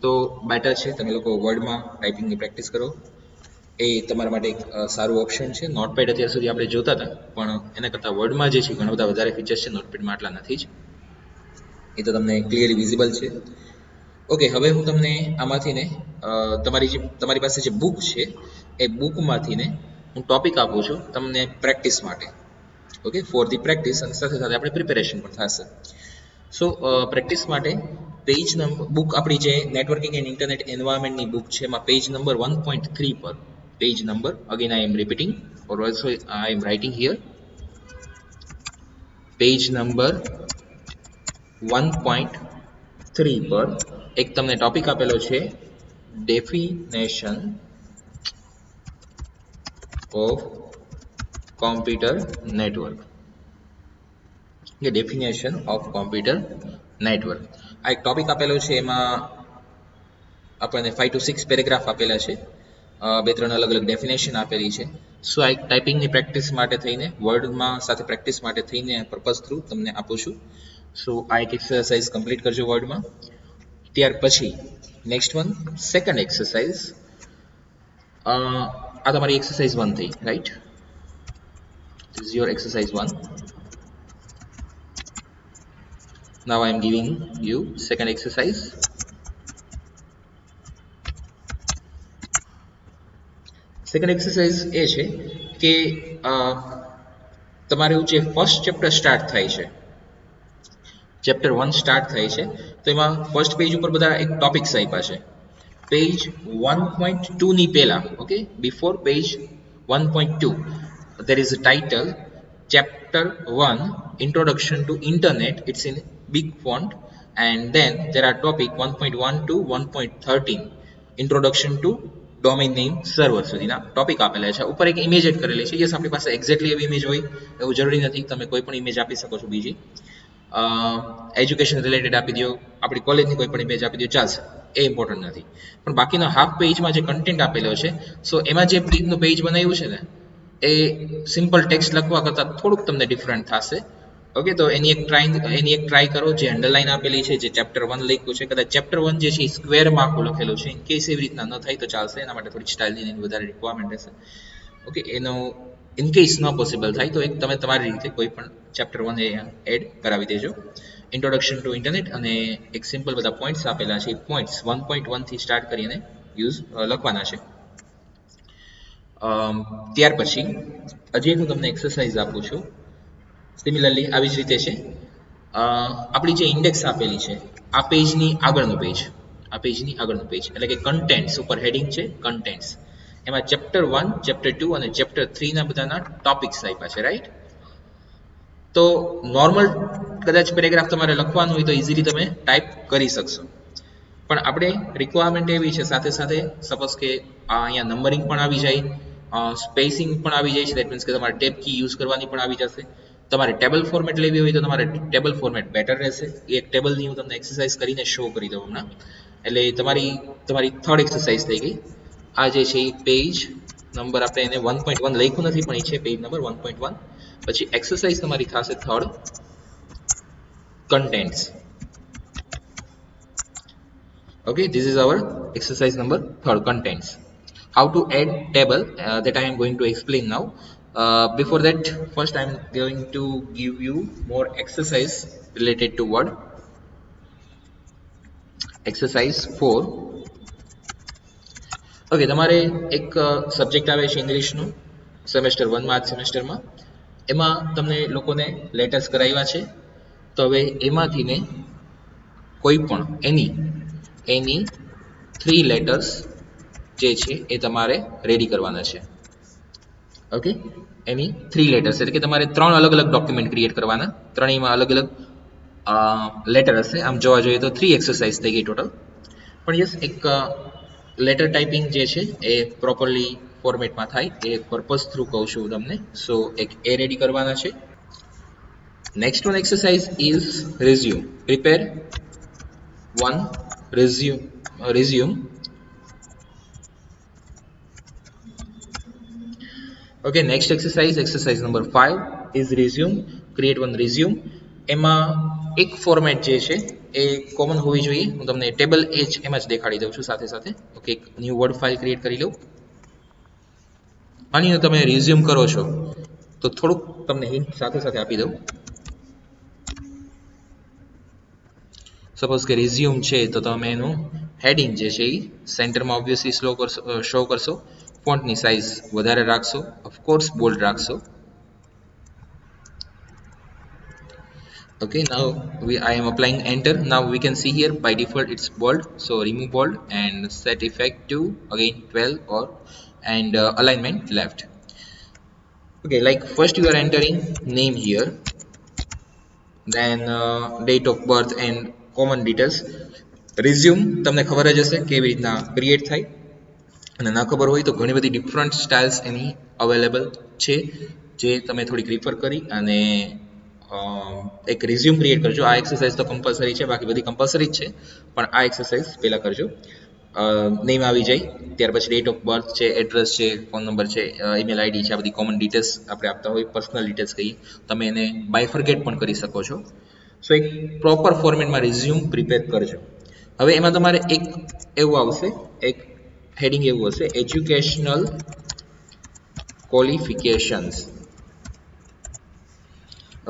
તો બેટર છે તમે લોકો વર્ડમાં ટાઈપિંગની પ્રેક્ટિસ કરો, એ તમારા માટે એક સારું ઓપ્શન છે. નોટપેડ અત્યાર સુધી આપણે જોતા હતા, પણ એના કરતાં વર્ડમાં જે છે ઘણા બધા વધારે ફીચર્સ છે, નોટપેડમાં આટલા નથી જ, એ તો તમને ક્લિયરલી વિઝિબલ છે. ઓકે, હવે હું તમને આમાંથી ને તમારી પાસે જે બુક છે એ બુકમાંથી ને હું ટોપિક આપું છું તમને પ્રેક્ટિસ માટે. ઓકે, ફોર ધી પ્રેક્ટિસ, અને સાથે સાથે આપણે પ્રિપેરેશન પણ થશે. સો પ્રેક્ટિસ માટે પેજ નંબર બુક આપણી જે નેટવર્કિંગ એન્ડ ઇન્ટરનેટ એન્વાયરમેન્ટની બુક છે એમાં પેજ નંબર 1.3 પર, page number again I am repeating or also I am writing here, page number 1.3 પર એક તમને ટોપિક આપેલો છે ડેફિનેશન ઓફ કોમ્પ્યુટર નેટવર્ક. કે ડેફિનેશન ઓફ કોમ્પ્યુટર નેટવર્ક આ એક ટોપિક આપેલો છે. એમાં આપણને 5 to 6 પેરેગ્રાફ આપેલા છે, 2-3 અલગ અલગ ડેફિનેશન આપેલી છે. સો આ એક ટાઈપિંગની પ્રેક્ટિસ માટે થઈને, વર્ડમાં સાથે પ્રેક્ટિસ માટે થઈને પર્પઝ થ્રુ તમને આપું છું. સો આ એક એક્સરસાઇઝ કમ્પ્લીટ કરજો વર્ડમાં. ત્યાર પછી નેક્સ્ટ વન, સેકન્ડ એક્સરસાઇઝ. આ તમારી એક્સરસાઇઝ 1 થઈ, right? This is your exercise 1. Now I am giving you second exercise. Second exercise એ છે કે તમારું જે ફર્સ્ટ ચેપ્ટર સ્ટાર્ટ થાય છે, ચેપ્ટર 1 સ્ટાર્ટ થાય છે, તો એમાં ફર્સ્ટ પેજ ઉપર બધા એક ટોપિક્સ આપ્યા છે. પેજ 1.2 ની પહેલા, okay, before page 1.2 there is a title chapter 1 introduction to internet, it's in big font, and then there are topic 1.1 to 1.13 introduction to domain name server સુધીના ટોપિક આપેલા છે. ઉપર એક ઇમેજ એડ કરેલી છે. યસ, આપણી પાસે એક્ઝેક્ટલી એવી ઇમેજ હોય એવું જરૂરી નથી, તમે કોઈ પણ ઇમેજ આપી શકો છો. બીજી એજ્યુકેશન રિલેટેડ આપી દો, આપણી કોલેજની કોઈ પણ ઇમેજ આપી દો, ચાલશે, એ ઇમ્પોર્ટન્ટ નથી. પણ બાકીનો હાફ પેજમાં જે કન્ટેન્ટ આપેલો છે, સો એમાં જે રીતનું પેજ બનાવ્યું છે ને એ સિમ્પલ ટેક્સ્ટ લખવા કરતાં થોડુંક તમને ડિફરન્ટ થશે. ઓકે, તો એની એક ટ્રાય કરો. જે અંડરલાઈન આપેલી છે, જે ચેપ્ટર 1 લખ્યું છે, કદાચ ચેપ્ટર 1 જે છે એ સ્ક્વેરમાં આખું લખેલું છે. ઇન કેસ એવી રીતના ન થાય તો ચાલશે, એના માટે થોડીક સ્ટાઇલની વધારે રિક્વાયરમેન્ટ હશે. ઓકે, એનો ઇન કેસ ન પોસિબલ થાય તો એક તમે તમારી રીતે કોઈ પણ ચેપ્ટર 1 એ એડ કરાવી દેજો. ઇન્ટ્રોડક્શન ટુ ઇન્ટરનેટ અને એક સિમ્પલ બધા પોઈન્ટ્સ આપેલા છે, એ પોઈન્ટ્સ 1.1 થી સ્ટાર્ટ કરીને લખવાના છે. ત્યાર પછી હજી હું તમને એક્સરસાઇઝ આપું છું. સિમિલરલી આવી જ રીતે છે. આપણી જે ઇન્ડેક્સ આપેલી છે, આ પેજની આગળનું પેજ, આ પેજની આગળનું પેજ એટલે કે કન્ટેન્ટ્સ ઉપર હેડિંગ છે કન્ટેન્ટ્સ, એમાં ચેપ્ટર 1, ચેપ્ટર 2 અને ચેપ્ટર 3 ના બધાના ટોપિક્સ આપ્યા છે, રાઈટ? તો નોર્મલ કદાચ પેરેગ્રાફ તમારે લખવાનું હોય તો ઇઝીલી તમે ટાઈપ કરી શકશો, પણ આપણે રિક્વાયરમેન્ટ એવી છે સાથે સાથે સપોઝ કે આ અહીંયા નંબરિંગ પણ આવી જાય, સ્પેસિંગ પણ આવી જાય છે, દેટ મીન્સ કે તમારે ટેબ કી યુઝ કરવાની પણ આવી જશે. તમારે ટેબલ ફોર્મેટ લેવી હોય તો તમારે ટેબલ ફોર્મેટ બેટર રહેશે. એક ટેબલની હું તમને એક્સરસાઇઝ કરીને શો કરી દઉં હમણાં. એટલે તમારી થર્ડ એક્સરસાઇઝ થઈ ગઈ. આ જે છે એ પેજ નંબર આપણે એને 1.1 લખ્યું નથી પણ એ છે પેજ નંબર 1.1. પછી એક્સરસાઇઝ તમારી થશે third, contents. Okay, this is our exercise number third, contents. How to add table, that I am going to explain now. Before that, first I am going to give you more exercise related to word. Exercise 4. Okay, તમારે એક સબ્જેક્ટ આવે છે ઇંગ્લિશનું સેમેસ્ટર 1 માં, આ સેમેસ્ટરમાં એમાં તમને લોકોને લેટર્સ કરાવ્યા છે. તો હવે એમાંથી ને કોઈ પણ એની 3 લેટર્સ જે છે એ તમારે રેડી કરવાના છે. ઓકે, એની 3 લેટર્સ એટલે કે તમારે 3 અલગ અલગ ડોક્યુમેન્ટ ક્રિએટ કરવાના, ત્રણેયમાં અલગ અલગ લેટર હશે. આમ જોવા જોઈએ તો 3 એક્સરસાઇઝ થઈ ગઈ ટોટલ. પણ યસ, એક લેટર ટાઈપિંગ જે છે એ પ્રોપરલી ફોર્મેટમાં થાય એ પર્પઝ થ્રુ કહું છું તમને. સો એક એ રેડી કરવાના છે. Next one exercise is resume. Prepare one resume. Okay, next exercise number 5 is resume. Create one resume. એમાં એક ફોર્મેટ જે છે એ કોમન હોવી જોઈએ. હું તમને ટેબલ એચ એમ જ દેખાડી દઉં છું સાથે સાથે. ઓકે, એક ન્યૂ વર્ડ ફાઇલ ક્રિએટ કરી લઉં. આની તમે રિઝ્યુમ કરો છો તો થોડુંક તમને હિન્ટ સાથે સાથે આપી દઉં. સપોઝ કે રિઝ્યુમ છે તો તમે એનું હેડિંગ જે છે એ સેન્ટરમાં ઓબ્વિયસલી શો કરશો. ફોન્ટની સાઇઝ વધારે રાખશો, ઓફકોર્સ બોલ્ડ રાખશો. Okay, now I am applying enter. Now we can see here by default it's bold, so remove bold and set effect to again 12 or and alignment left. Okay, like first you are entering name here, then date of birth and common details. Resume તમને ખબર જ હશે કેવી રીતના ક્રિએટ થાય, અને ના ખબર હોય તો ઘણી બધી ડિફરન્ટ સ્ટાઇલ્સ એની અવેલેબલ છે જે તમે થોડીક રિફર કરી અને એક રિઝ્યુમ ક્રિએટ કરજો. આ એક્સરસાઇઝ તો કમ્પલસરી છે, બાકી બધી કમ્પલસરી જ છે, પણ આ એક્સરસાઇઝ પહેલાં કરજો. નેમ આવી જાય, ત્યાર પછી ડેટ ઓફ બર્થ છે, એડ્રેસ છે, ફોન નંબર છે, ઈમેલ આઈડી છે, આ બધી કોમન ડિટેલ્સ આપણે આપતા હોય, પર્સનલ ડિટેલ્સ કહીએ. તમે એને બાયફર્ગેટ પણ કરી શકો છો. સો એક પ્રોપર ફોર્મેટમાં રિઝ્યુમ પ્રિપેર કરજો. હવે એમાં તમારે એક એવું આવશે, એક હેડિંગ એવું હશે, educational qualifications.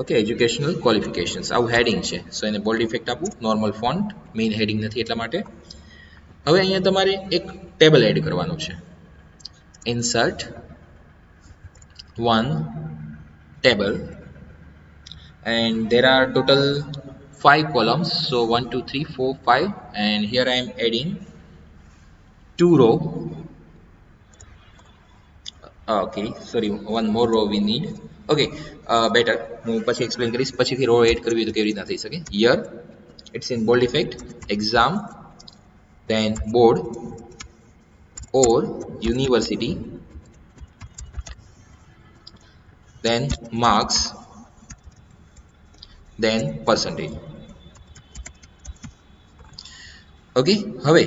Okay, educational qualifications આવું હેડિંગ છે. સો એને બોલ્ડ ઇફેક્ટ આપું, નોર્મલ ફોન્ટ, મેઇન હેડિંગ નથી એટલા માટે. હવે અહીંયા તમારે એક ટેબલ એડ કરવાનું છે. Insert one table and there are total 5 columns, so 1 2 3 4 5, and here I am adding 2 row. Okay, sorry, one more row we need. Okay, better હું પછી એક્સપ્લેન કરીશ પછીથી રો એડ કરવી તો કેવી રીતના થઈ શકે. Year it's in bold effect, exam, then board or university, then marks, then percentage. Okay, હવે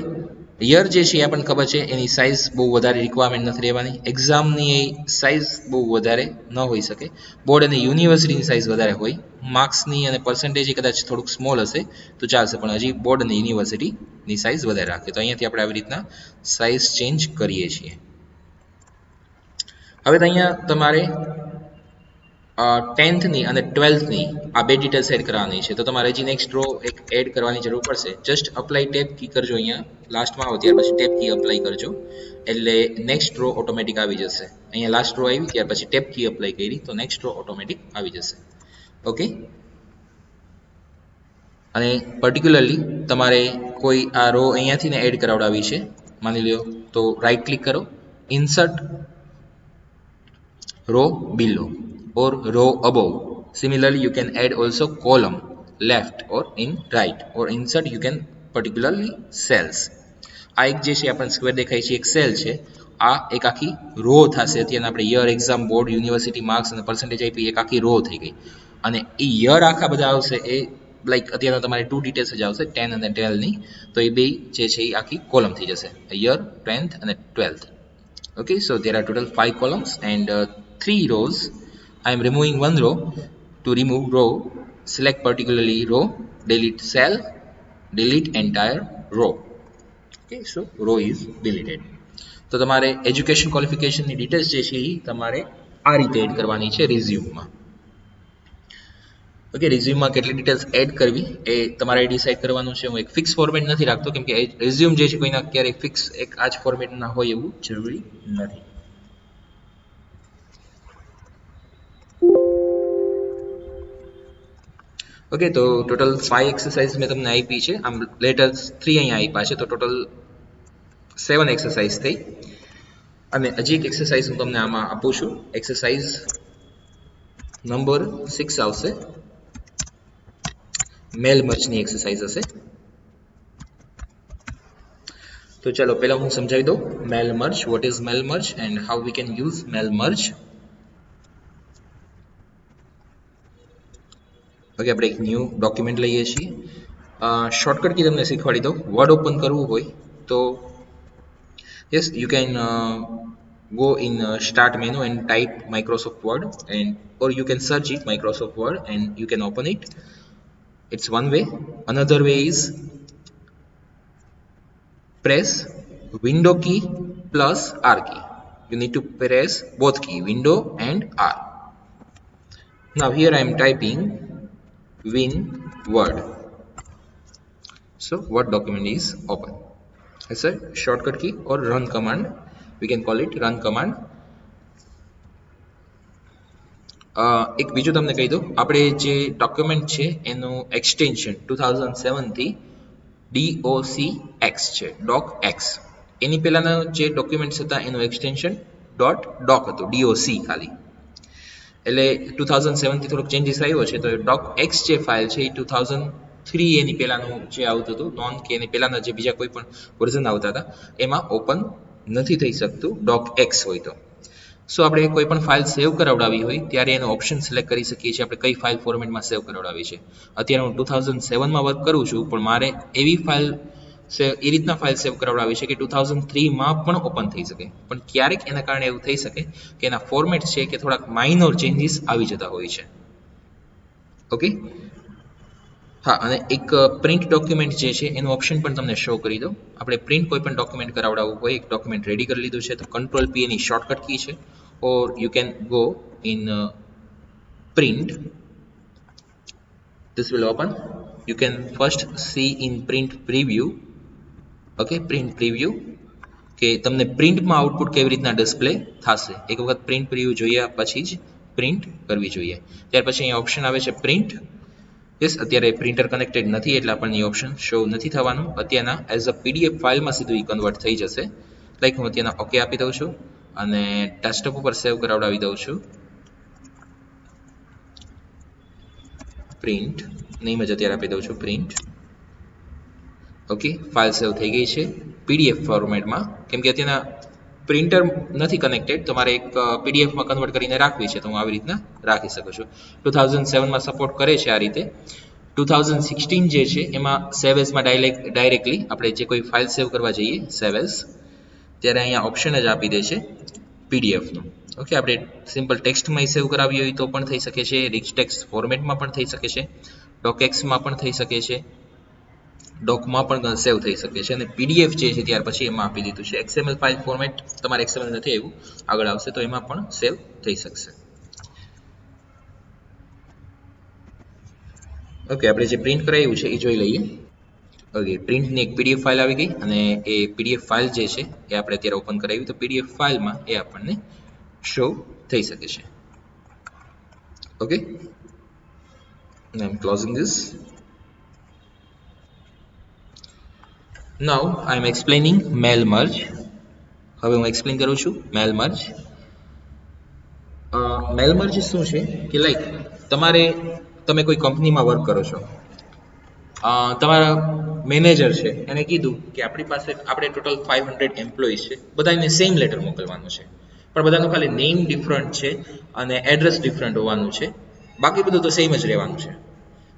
યર જે છે એ આપણને ખબર છે એની સાઇઝ બહુ વધારે રિક્વાયરમેન્ટ નથી રહેવાની. એક્ઝામની સાઇઝ બહુ વધારે ન હોઈ શકે. બોર્ડ અને યુનિવર્સિટીની સાઇઝ વધારે હોય. માર્ક્સની અને પર્સન્ટેજ કદાચ થોડુંક સ્મોલ હશે તો ચાલશે, પણ હજી બોર્ડ અને યુનિવર્સિટીની સાઇઝ વધારે રાખે. તો અહીંયાથી આપણે આવી રીતના સાઇઝ ચેન્જ કરીએ છીએ. હવે તો અહીંયા તમારે 10thની અને 12thની આ બે ડિટેલ્સ એડ કરવાની છે. તો તમારે હજી નેક્સ્ટ રો એક એડ કરવાની જરૂર પડશે. જસ્ટ અપ્લાય ટેબ કી કરજો, અહીંયા લાસ્ટમાં આવો ત્યાર પછી ટેબ કી અપ્લાય કરજો એટલે નેક્સ્ટ રો ઓટોમેટિક આવી જશે. અહીંયા લાસ્ટ રો આવી ત્યાર પછી ટેબ કી અપ્લાય કરી તો નેક્સ્ટ રો ઓટોમેટિક આવી જશે. ઓકે, અને પર્ટિક્યુલરલી તમારે કોઈ આ રો અહીંયાથી ને એડ કરાવડાવી છે માની લો તો રાઈટ ક્લિક કરો, insert row below or row above. Similarly you can add also column left or in right, or insert you can particularly cells. આ એક જે છે આપણને સ્ક્વેર દેખાય છે એક સેલ છે, આ એક આખી રો થશે. અત્યારે આપણે year, exam, board, university, marks અને પર્સન્ટેજ આપી એક આખી રો થઈ ગઈ. અને એ યર આખા બધા આવશે એ લાઈક અત્યારે તમારે 2 ડિટેલ્સ જ આવશે 10 અને 12 ની, તો એ બે જે છે એ આખી કોલમ થઈ જશે, યર, 10th અને 12th. Okay, so there are total 5 columns and 3 rows. I am removing one row. To remove row, select particularly row, delete cell, delete entire row. Okay, so row is deleted. તો તમારે એજ્યુકેશન ક્વોલિફિકેશનની ડિટેલ્સ જે છે એ તમારે આ રીતે એડ કરવાની છે રિઝ્યુમમાં. ઓકે, રિઝ્યુમમાં કેટલી ડિટેલ્સ એડ કરવી એ તમારે ડિસાઇડ કરવાનું છે. હું એક ફિક્સ ફોર્મેટ નથી રાખતો, કેમ કે રિઝ્યુમ જે છે કોઈના ક્યારેય ફિક્સ એક આ જ ફોર્મેટના હોય એવું જરૂરી નથી. ઓકે, તો ટોટલ 5 એક્સરસાઇઝ મેં તમને આપી છે. આમ લેટર્સ 3 અહીંયા આપ્યા છે, તો ટોટલ 7 એક્સરસાઇઝ થઈ. અને હજી એક એક્સરસાઇઝ હું તમને આમાં આપું છું. એક્સરસાઇઝ નંબર 6 આવશે, મેલ મર્જની એક્સરસાઇઝ હશે. તો ચાલો પહેલા હું સમજાવી દઉં mail merge, what is mail merge and how we can use mail merge. Okay, આપણે એક ન્યૂ ડોક્યુમેન્ટ લઈએ છીએ. શોર્ટકટ કી તમને શીખવાડી દઉં. વર્ડ ઓપન કરવું હોય તો yes, you can go in start menu and type Microsoft Word, and or you can search it Microsoft Word and you can open it. It's one way. Another way is press window key plus R key. You need to press both key, window and R. Now here I am typing win word. So what document is open? As a shortcut key or run command, we can call it run command. એક બીજું તમને કહી દઉં, આપણે જે ડોક્યુમેન્ટ છે એનું એક્સટેન્શન 2007 થી DOCX છે, DOCX. એની પહેલાના જે ડોક્યુમેન્ટ્સ હતા એનું એક્સટેન્શન .doc હતું, DOC ખાલી. એટલે 2007 થી થોડોક ચેન્જીસ આવ્યો છે. તો DOCX જે ફાઇલ છે એ 2003 એની પહેલાનું જે આવતું હતું નોન કે એની પહેલાના જે બીજા કોઈ પણ વર્ઝન આવતા હતા એમાં ઓપન નથી થઈ શકતું DOCX હોય તો. સો આપણે કોઈ પણ ફાઇલ સેવ કરાવડાવી હોય ત્યારે એનો ઓપ્શન સિલેક્ટ કરી શકીએ છીએ આપણે કઈ ફાઇલ ફોર્મેટમાં સેવ કરાવડાવી છે. અત્યારે હું 2007માં વર્ક કરું છું, પણ મારે એવી ફાઇલ એ રીતના ફાઇલ સેવ કરાવડાવી છે કે 2003માં પણ ઓપન થઈ શકે. પણ ક્યારેક એના કારણે એવું થઈ શકે કે એના ફોર્મેટ છે કે થોડાક માઇનોર ચેન્જીસ આવી જતા હોય છે. ઓકે, હા, અને એક પ્રિન્ટ ડોક્યુમેન્ટ જે છે એનું ઓપ્શન પણ તમને શો કરી દો. આપણે પ્રિન્ટ કોઈ પણ ડોક્યુમેન્ટ કરાવડાવવું હોય, એક ડોક્યુમેન્ટ રેડી કરી લીધું છે તો કંટ્રોલ P એની શોર્ટકટ કી છે, or you can go in print. This will open. You can first see in print preview. Okay, print preview કે તમને પ્રિન્ટમાં આઉટપુટ કેવી રીતના ડિસ્પ્લે થશે. એક વખત પ્રિન્ટ પ્રિવ્યુ જોયા પછી જ પ્રિન્ટ કરવી જોઈએ. ત્યાર પછી અહીંયા ઓપ્શન આવે છે પ્રિન્ટ. યસ, અત્યારે પ્રિન્ટર કનેક્ટેડ નથી એટલે આપણને એ ઓપ્શન શો નથી થવાનું. અત્યારના એઝ અ PDF ફાઇલમાં સીધું એ કન્વર્ટ થઈ જશે. લાઈક હું અત્યારના ઓકે આપી દઉં છું અને ડેસ્કટોપ ઉપર સેવ કરાવડાવી દઉં છું. પ્રિન્ટ નેમ જ અત્યારે આપી દઉં છું પ્રિન્ટ. ઓકે, ફાઇલ સેવ થઈ ગઈ છે PDF ફોર્મેટમાં. કેમ કે અત્યારના પ્રિન્ટર નથી કનેક્ટેડ, તમારે એક PDFમાં કન્વર્ટ કરીને રાખવી છે, તો હું આવી રીતના રાખી શકું છું. 2007માં સપોર્ટ કરે છે આ રીતે. 2016 જે છે એમાં સેવ એઝમાં ડાયરેક્ટલી આપણે જે કોઈ ફાઇલ સેવ કરવા જઈએ સેવ એઝ, ત્યારે અહીંયા ઓપ્શન જ આપી દે છે PDFનું. ઓકે, આપણે સિમ્પલ ટેક્સ્ટમાં સેવ કરાવી હોય તો પણ થઈ શકે છે, રિચ ટેક્સ્ટ ફોર્મેટમાં પણ થઈ શકે છે, DOCX-માં પણ થઈ શકે છે, ડોકમાં પણ સેવ થઈ શકે છે, અને PDF જે છે ત્યાર પછી એમાં આપી દીધું છે. XML ફાઇલ ફોર્મેટ તમારે XML નથી આવ્યું, આગળ આવશે તો એમાં પણ સેવ થઈ શકશે. ઓકે, આપણે જે પ્રિન્ટ કરાવ્યું છે એ જોઈ લઈએ. ઓકે, પ્રિન્ટની એક PDF ફાઇલ આવી ગઈ અને એ PDF ફાઇલ જે છે એ આપણે અત્યારે ઓપન કરાવી, તો PDF ફાઇલમાં એ આપણને શો થઈ શકે છે. Okay, I am closing this. Now I am explaining mail merge. હવે હું એક્સપ્લેન કરું છું મેલ મર્જ. મેલ મર્જ શું છે કે લાઈક તમે કોઈ કંપનીમાં વર્ક કરો છો, તમારા મેનેજર છે એને કીધું કે આપણી પાસે આપણે ટોટલ 500 એમ્પ્લોઈઝ છે, બધાને સેમ લેટર મોકલવાનું છે, પણ બધાનું ખાલી નેમ ડિફરન્ટ છે અને એડ્રેસ ડિફરન્ટ હોવાનું છે, બાકી બધું તો સેમ જ રહેવાનું છે.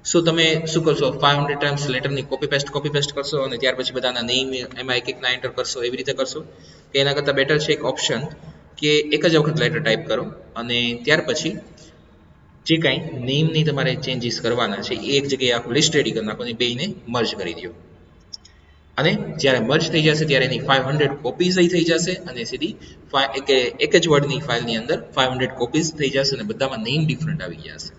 શું તમે શું કરશો? 500 ટાઈમ્સ લેટરની કોપી પેસ્ટ કરશો અને ત્યાર પછી બધાના નેમ એમાં એક એકના એન્ટર કરશો, એવી રીતે કરશો? કે એના કરતાં બેટર છે એક ઓપ્શન કે એક જ વખત લેટર ટાઈપ કરો અને ત્યાર પછી જે કાંઈ નેમની તમારે ચેન્જીસ કરવાના છે એ એક જગ્યાએ આખું લિસ્ટ રેડી કરી નાખો અને બેયને મર્જ કરી દો. અને જ્યારે મર્જ થઈ જશે ત્યારે એની 500 કોપીઝ થઈ જશે અને સીધી એક જ વર્ડની ફાઇલની અંદર 500 કોપીઝ થઈ જશે અને બધામાં નેમ ડિફરન્ટ આવી જશે.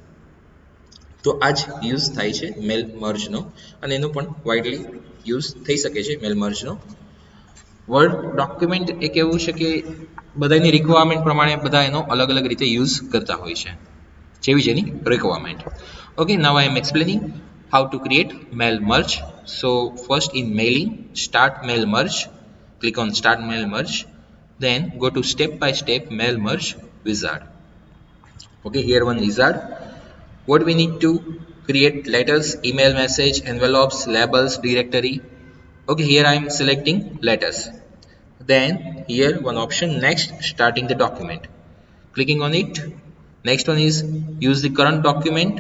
તો આ જ યુઝ થાય છે મેલ મર્જનો, અને એનો પણ વાઇડલી યુઝ થઈ શકે છે મેલ મર્જનો. વર્ડ ડોક્યુમેન્ટ એક એવું છે કે બધાની રિક્વાયરમેન્ટ પ્રમાણે બધા એનો અલગ અલગ રીતે યુઝ કરતા હોય છે, જેવી જેની requirement. Okay, now I am explaining how to create mail merge. So first in mailing, start mail merge. Click on start mail merge. Then go to step by step mail merge wizard. Okay, here one wizard. What we need to create: letters, email message, envelopes, labels, directory. Okay, here I am selecting letters. Then here one option, next, starting the document. Clicking on it. Next one is use the current document.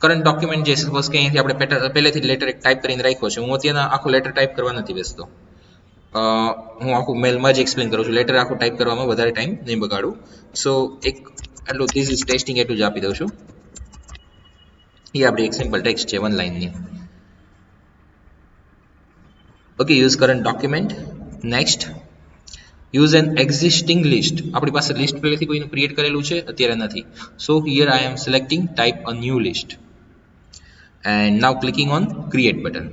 Current document જે સપોઝ કે અહીંથી આપણે પહેલેથી જ લેટર ટાઈપ કરીને રાખ્યો છે, હું અત્યારે આખું લેટર ટાઈપ કરવા નથી બેસતો, હું આખું મેલમાં જ એક્સપ્લેન કરું છું, લેટર આખું ટાઈપ કરવામાં વધારે ટાઈમ નહીં બગાડું. સો એક આટલું ધીસ ઇઝ ટેસ્ટિંગ એટલું જ આપી દઉં છું. એ આપણી એક સિમ્પલ ટેક્સ્ટ છે 1 લાઇનની. Okay, use current document. Next, use an existing list. આપણી પાસે લિસ્ટ પહેલેથી કોઈનું ક્રિએટ કરેલું છે, અત્યારે નથી. So here I am selecting type a new list and now clicking on create button.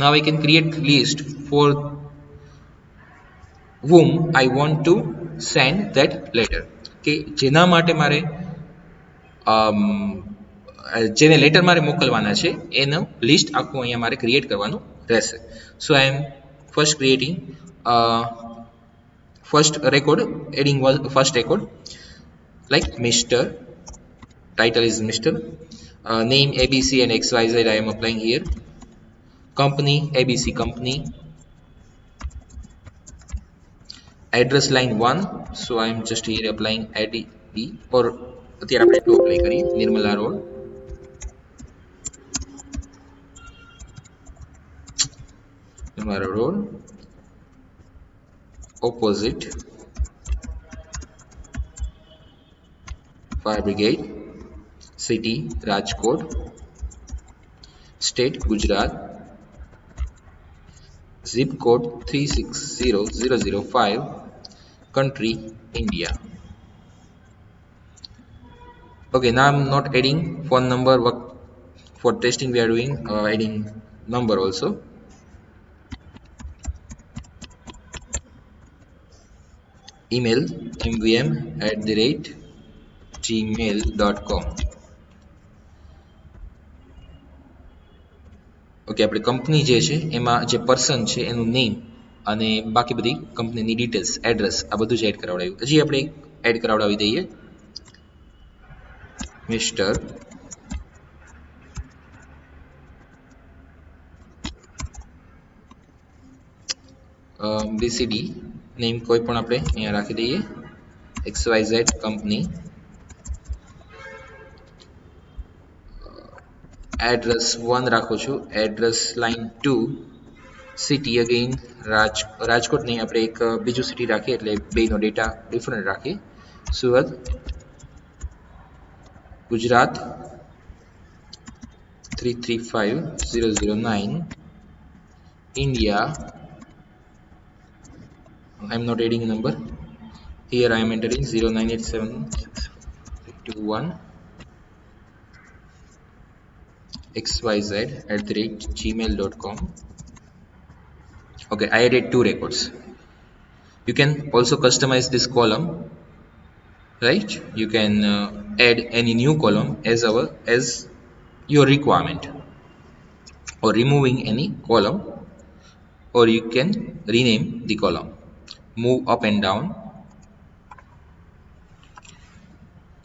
Now I can create list for whom I want to send that letter. કે જેના માટે મારે જેને લેટર મારે મોકલવાના છે એનું લિસ્ટ આખું અહીંયા મારે ક્રિએટ કરવાનું રહેશે. So I am first creating first record, adding first record like Mr. Title is Mr. Name ABC and XYZ I am applying here. Company ABC company. Address line 1, so I am just here applying ADB, or અત્યારે આપણે એટલું અપ્લાય કરીએ, Nirmala road, opposite fire brigade, city Rajkot, state Gujarat, zip code 360005, country India. Okay, now I'm not adding phone number. For testing we are doing adding number also. Email mvm@gmail.com. Okay, આપણે કંપની જે છે એમાં જે પર્સન છે એનું નેમ અને બાકી બધી કંપનીની ડિટેલ્સ, એડ્રેસ, આ બધું જ એડ કરાવડાવ્યું. હજી આપણે એડ કરાવડાવી દઈએ મિસ્ટર બીસીડી નેમ કોઈ પણ આપણે અહીંયા રાખી દઈએ, XYZ કંપની. એડ્રેસ 1 રાખું છું, address line 2, city again Rajkot નહીં, આપણે એક બીજું સિટી રાખીએ એટલે બેનો ડેટા ડિફરન્ટ રાખીએ. Surat, Gujarat 335009, India. I am not adding a number. Here I am entering 098721 xyz@gmail.com. Okay, I added 2 records. You can also customize this column, right? You can add any new column as your requirement, or removing any column, or you can rename the column, move up and down.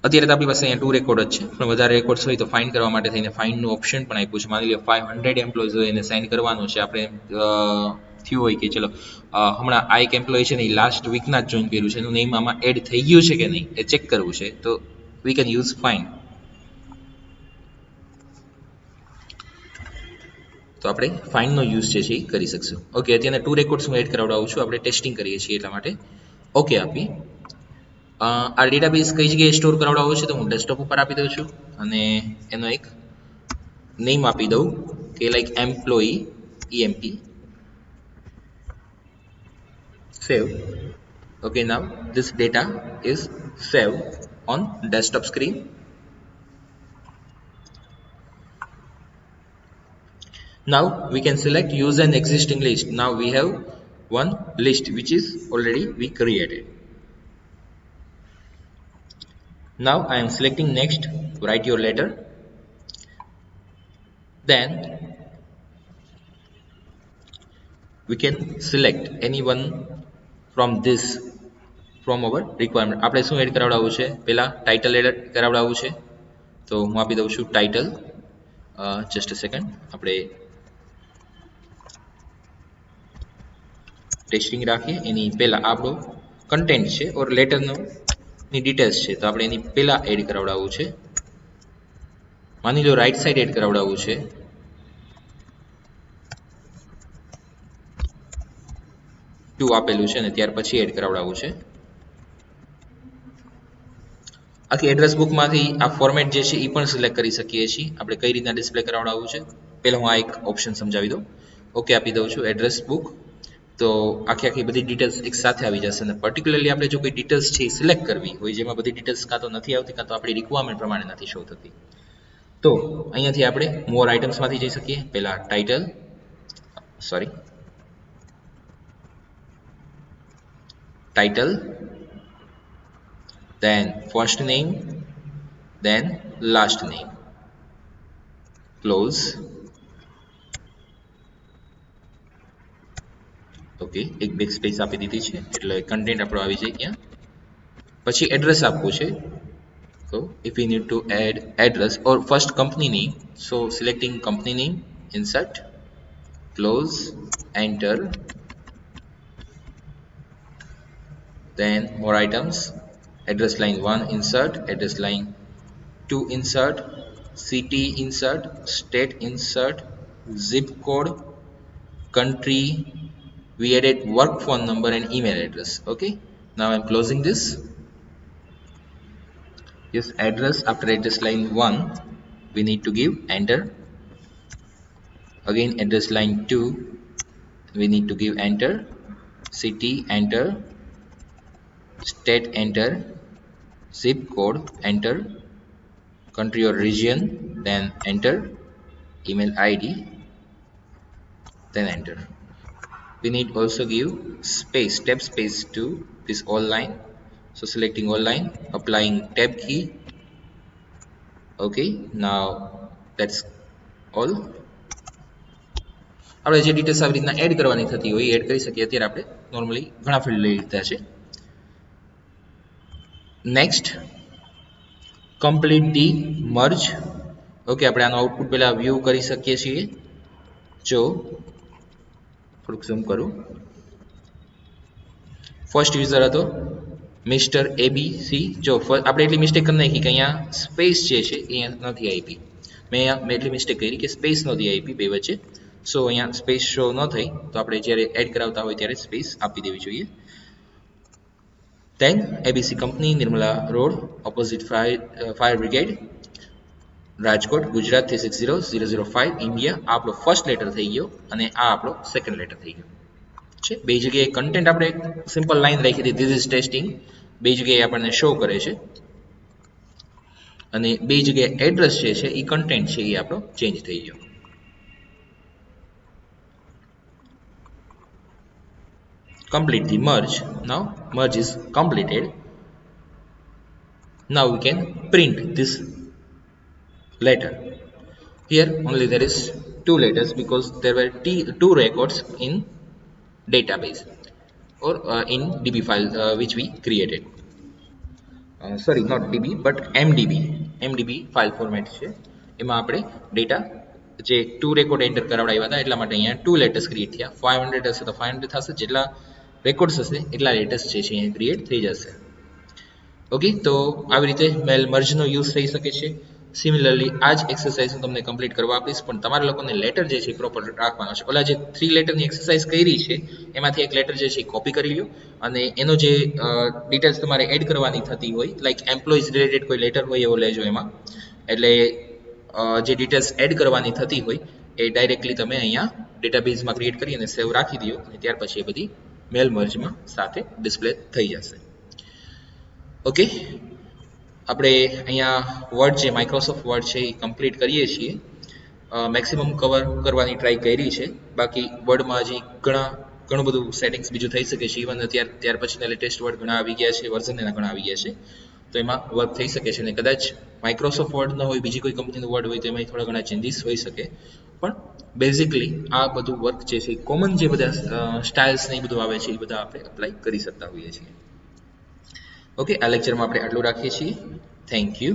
અત્યારે તો આપણી પાસે અહીંયા 2 રેકોર્ડ જ છે, પણ વધારે રેકોર્ડ્સ હોય તો ફાઇન્ડ કરવા માટે થઈને ફાઇન્ડનું ઓપ્શન પણ આપ્યું છે. માની લો 500 એમ્પ્લોઈઝ હોય એને સાઇન કરવાનું છે. આપણે થયું હોય કે ચલો હમણાં આ એક એમ્પ્લોય છે ને એ લાસ્ટ વીકના જ જોઈન કર્યું છે, એનું નેમ આમાં એડ થઈ ગયું છે કે નહીં એ ચેક કરવું છે, તો વી કેન યુઝ ફાઇન્ડ. તો આપણે ફાઇન્ડનો યુઝ છે એ કરી શકશું. ઓકે, અત્યારે 2 રેકોર્ડ્સ હું એડ કરાવડાવું છું, આપણે ટેસ્ટિંગ કરીએ છીએ એટલા માટે. ઓકે આપી આ ડેટાબેઝ કઈ જગ્યાએ સ્ટોર કરાવડાવવો છે તો હું ડેસ્કટોપ ઉપર આપી દઉં છું અને એનો એક નેમ આપી દઉં કે like employee EMP save. Okay, now this data is saved on desktop screen. Now we can select use an existing list. Now we have one list which is already we created. Now I am selecting next, write your letter. Then we can select anyone from this from our requirement. આપણે શું એડ કરાવડાવવું છે? પહેલા ટાઇટલ એડ કરાવડાવવું છે, તો હું આપી દઉં છું ટાઇટલ. જસ્ટ અ સેકન્ડ, આપણે ટેસ્ટિંગ રાખીએ. એની પહેલા આપણો કન્ટેન્ટ છે ઓર લેટરનો ની ડિટેલ્સ છે, તો આપણે એની પહેલા એડ કરાવડાવવું છે. માની લો રાઈટ સાઈડ એડ કરાવડાવવું છે, ટુ આપેલું છે અને ત્યાર પછી એડ કરાવડાવવું છે. આખી એડ્રેસ બુકમાંથી આ ફોર્મેટ જે છે એ પણ સિલેક્ટ કરી શકીએ છીએ. આપણે કઈ રીતના ડિસ્પ્લે કરાવડાવવું છે પહેલાં હું આ એક ઓપ્શન સમજાવી દઉં. ઓકે આપી દઉં છું એડ્રેસ બુક, તો આખી બધી ડિટેલ્સ એક સાથે આવી જશે. અને પર્ટિક્યુલરલી આપણે જો કોઈ ડિટેલ્સ છે એ સિલેક્ટ કરવી હોય જેમાં બધી ડિટેલ્સ કાં તો નથી આવતી કાં તો આપણી રિક્વાયરમેન્ટ પ્રમાણે નથી શો થતી, તો અહીંયાથી આપણે મોર આઇટમ્સમાંથી જઈ શકીએ. પહેલાં title, then first name, then last name, close. Okay, એક બેક સ્પેસ આપી દીધી છે એટલે કન્ટેન્ટ આપણો આવી જાય ત્યાં. પછી એડ્રેસ આપવું છે, so if we need to add address or first company name, so selecting company name, insert, close, enter. Then more items, address line 1 insert, address line 2 insert, city insert, state insert, zip code, country, we added work phone number and email address. Okay, now I'm closing this. Yes, address, after address line 1 we need to give enter. Again address line 2 we need to give enter, city enter, state enter, zip code enter, country or region, then enter, email ID, then enter. We need also give space, tab space to this all line, so selecting all line, applying tab key. Okay, now that's all. આપણે જે ડિટેલ્સ આવી રીતના એડ કરવાની થતી હોય એડ કરી શકીએ. અત્યારે આપણે નોર્મલી ઘણા ફિલ્ડ લઈ લીધા છે. Next, complete the merge. Okay, આપણે આનો આઉટપુટ પહેલા વ્યૂ કરી શકીએ છીએ. જો થોડુંક ઝૂમ કરું, ફર્સ્ટ યુઝર હતો મિસ્ટર ABC. જો આપણે એટલી મિસ્ટેક કરી નાખી કે અહીંયા સ્પેસ જે છે એ અહીંયા નથી આપી. મેં એટલી મિસ્ટેક કરી કે સ્પેસ નથી આપી બે વચ્ચે, સો અહીંયા સ્પેસ શો ન થઈ, તો આપણે જ્યારે એડ કરાવતા હોય ત્યારે સ્પેસ આપી દેવી જોઈએ. Then ABC company, Nirmala road, opposite fire brigade, Rajkot, Gujarat 360005 India. આ આપણો ફર્સ્ટ લેટર થઈ ગયો અને આ આપણો સેકન્ડ લેટર થઈ ગયો છે. બે જગ્યાએ કન્ટેન્ટ આપણે સિમ્પલ લાઈન રાખી હતી, ધીસ ઇઝ ટેસ્ટિંગ, બે જગ્યાએ આપણને શો કરે છે. અને બે જગ્યાએ એડ્રેસ જે છે એ કન્ટેન્ટ છે એ આપણો ચેન્જ થઈ ગયો. Complete the merge. Now merge is completed. Now we can print this letter. Here only there is 2 letters because there were 2 records in database or in DB file which we created. Sorry not DB but MDB file format છે. એમાં આપણે ડેટા જે 2 રેકોર્ડ એન્ટર કરાવડાવ્યા હતા એટલા માટે અહીંયા 2 લેટર્સ ક્રિએટ થયા. 500 હશે તો 500 થશે, જેટલા રેકોર્ડ્સ હશે એટલા લેટર્સ જે છે અહીંયા ક્રિએટ થઈ જશે. ઓકે, તો આવી રીતે મેલ મર્જનો યુઝ થઈ શકે છે. સિમિલરલી આ જ એક્સરસાઇઝ હું તમને કમ્પ્લીટ કરવા આપીશ, પણ તમારા લોકોને લેટર જે છે પ્રોપર રાખવાનો છે. ઓલા જે 3 લેટરની એક્સરસાઇઝ કરી છે એમાંથી એક લેટર જે છે કોપી કરી લો, અને એનો જે ડિટેલ્સ તમારે એડ કરવાની થતી હોય, લાઈક એમ્પ્લોઈઝ રિલેટેડ કોઈ લેટર હોય એવો લેજો એમાં. એટલે જે ડિટેલ્સ એડ કરવાની થતી હોય એ ડાયરેક્ટલી તમે અહીંયા ડેટાબેઝમાં ક્રિએટ કરી અને સેવ રાખી દો, અને ત્યાર પછી એ બધી મેલ મર્જમાં સાથે ડિસ્પ્લે થઈ જશે. ઓકે, આપણે અહીંયા વર્ડ જે માઇક્રોસોફ્ટ વર્ડ છે એ કમ્પ્લીટ કરીએ છીએ. મેક્સિમમ કવર કરવાની ટ્રાય કરી છે. બાકી વર્ડમાં હજી ઘણું બધું સેટિંગ્સ બીજું થઈ શકે છે. ઇવન ત્યાર પછીના લેટેસ્ટ વર્ડ ઘણા આવી ગયા છે, વર્ઝન એના ઘણા આવી ગયા છે, તો એમાં વર્ક થઈ શકે છે. અને કદાચ માઇક્રોસોફ્ટ વર્ડ ન હોય, બીજી કોઈ કંપનીનું વર્ડ હોય તો એમાં થોડા ઘણા ચેન્જીસ હોઈ શકે, પણ બેઝિકલી આ બધું વર્ક જે છે કોમન જે બધા સ્ટાઇલ્સ ને એ બધું આવે છે એ બધા આપણે અપ્લાય કરી શકતા હોઈએ છીએ. ઓકે, આ લેક્ચરમાં આપણે આટલું રાખીએ છીએ. Thank you.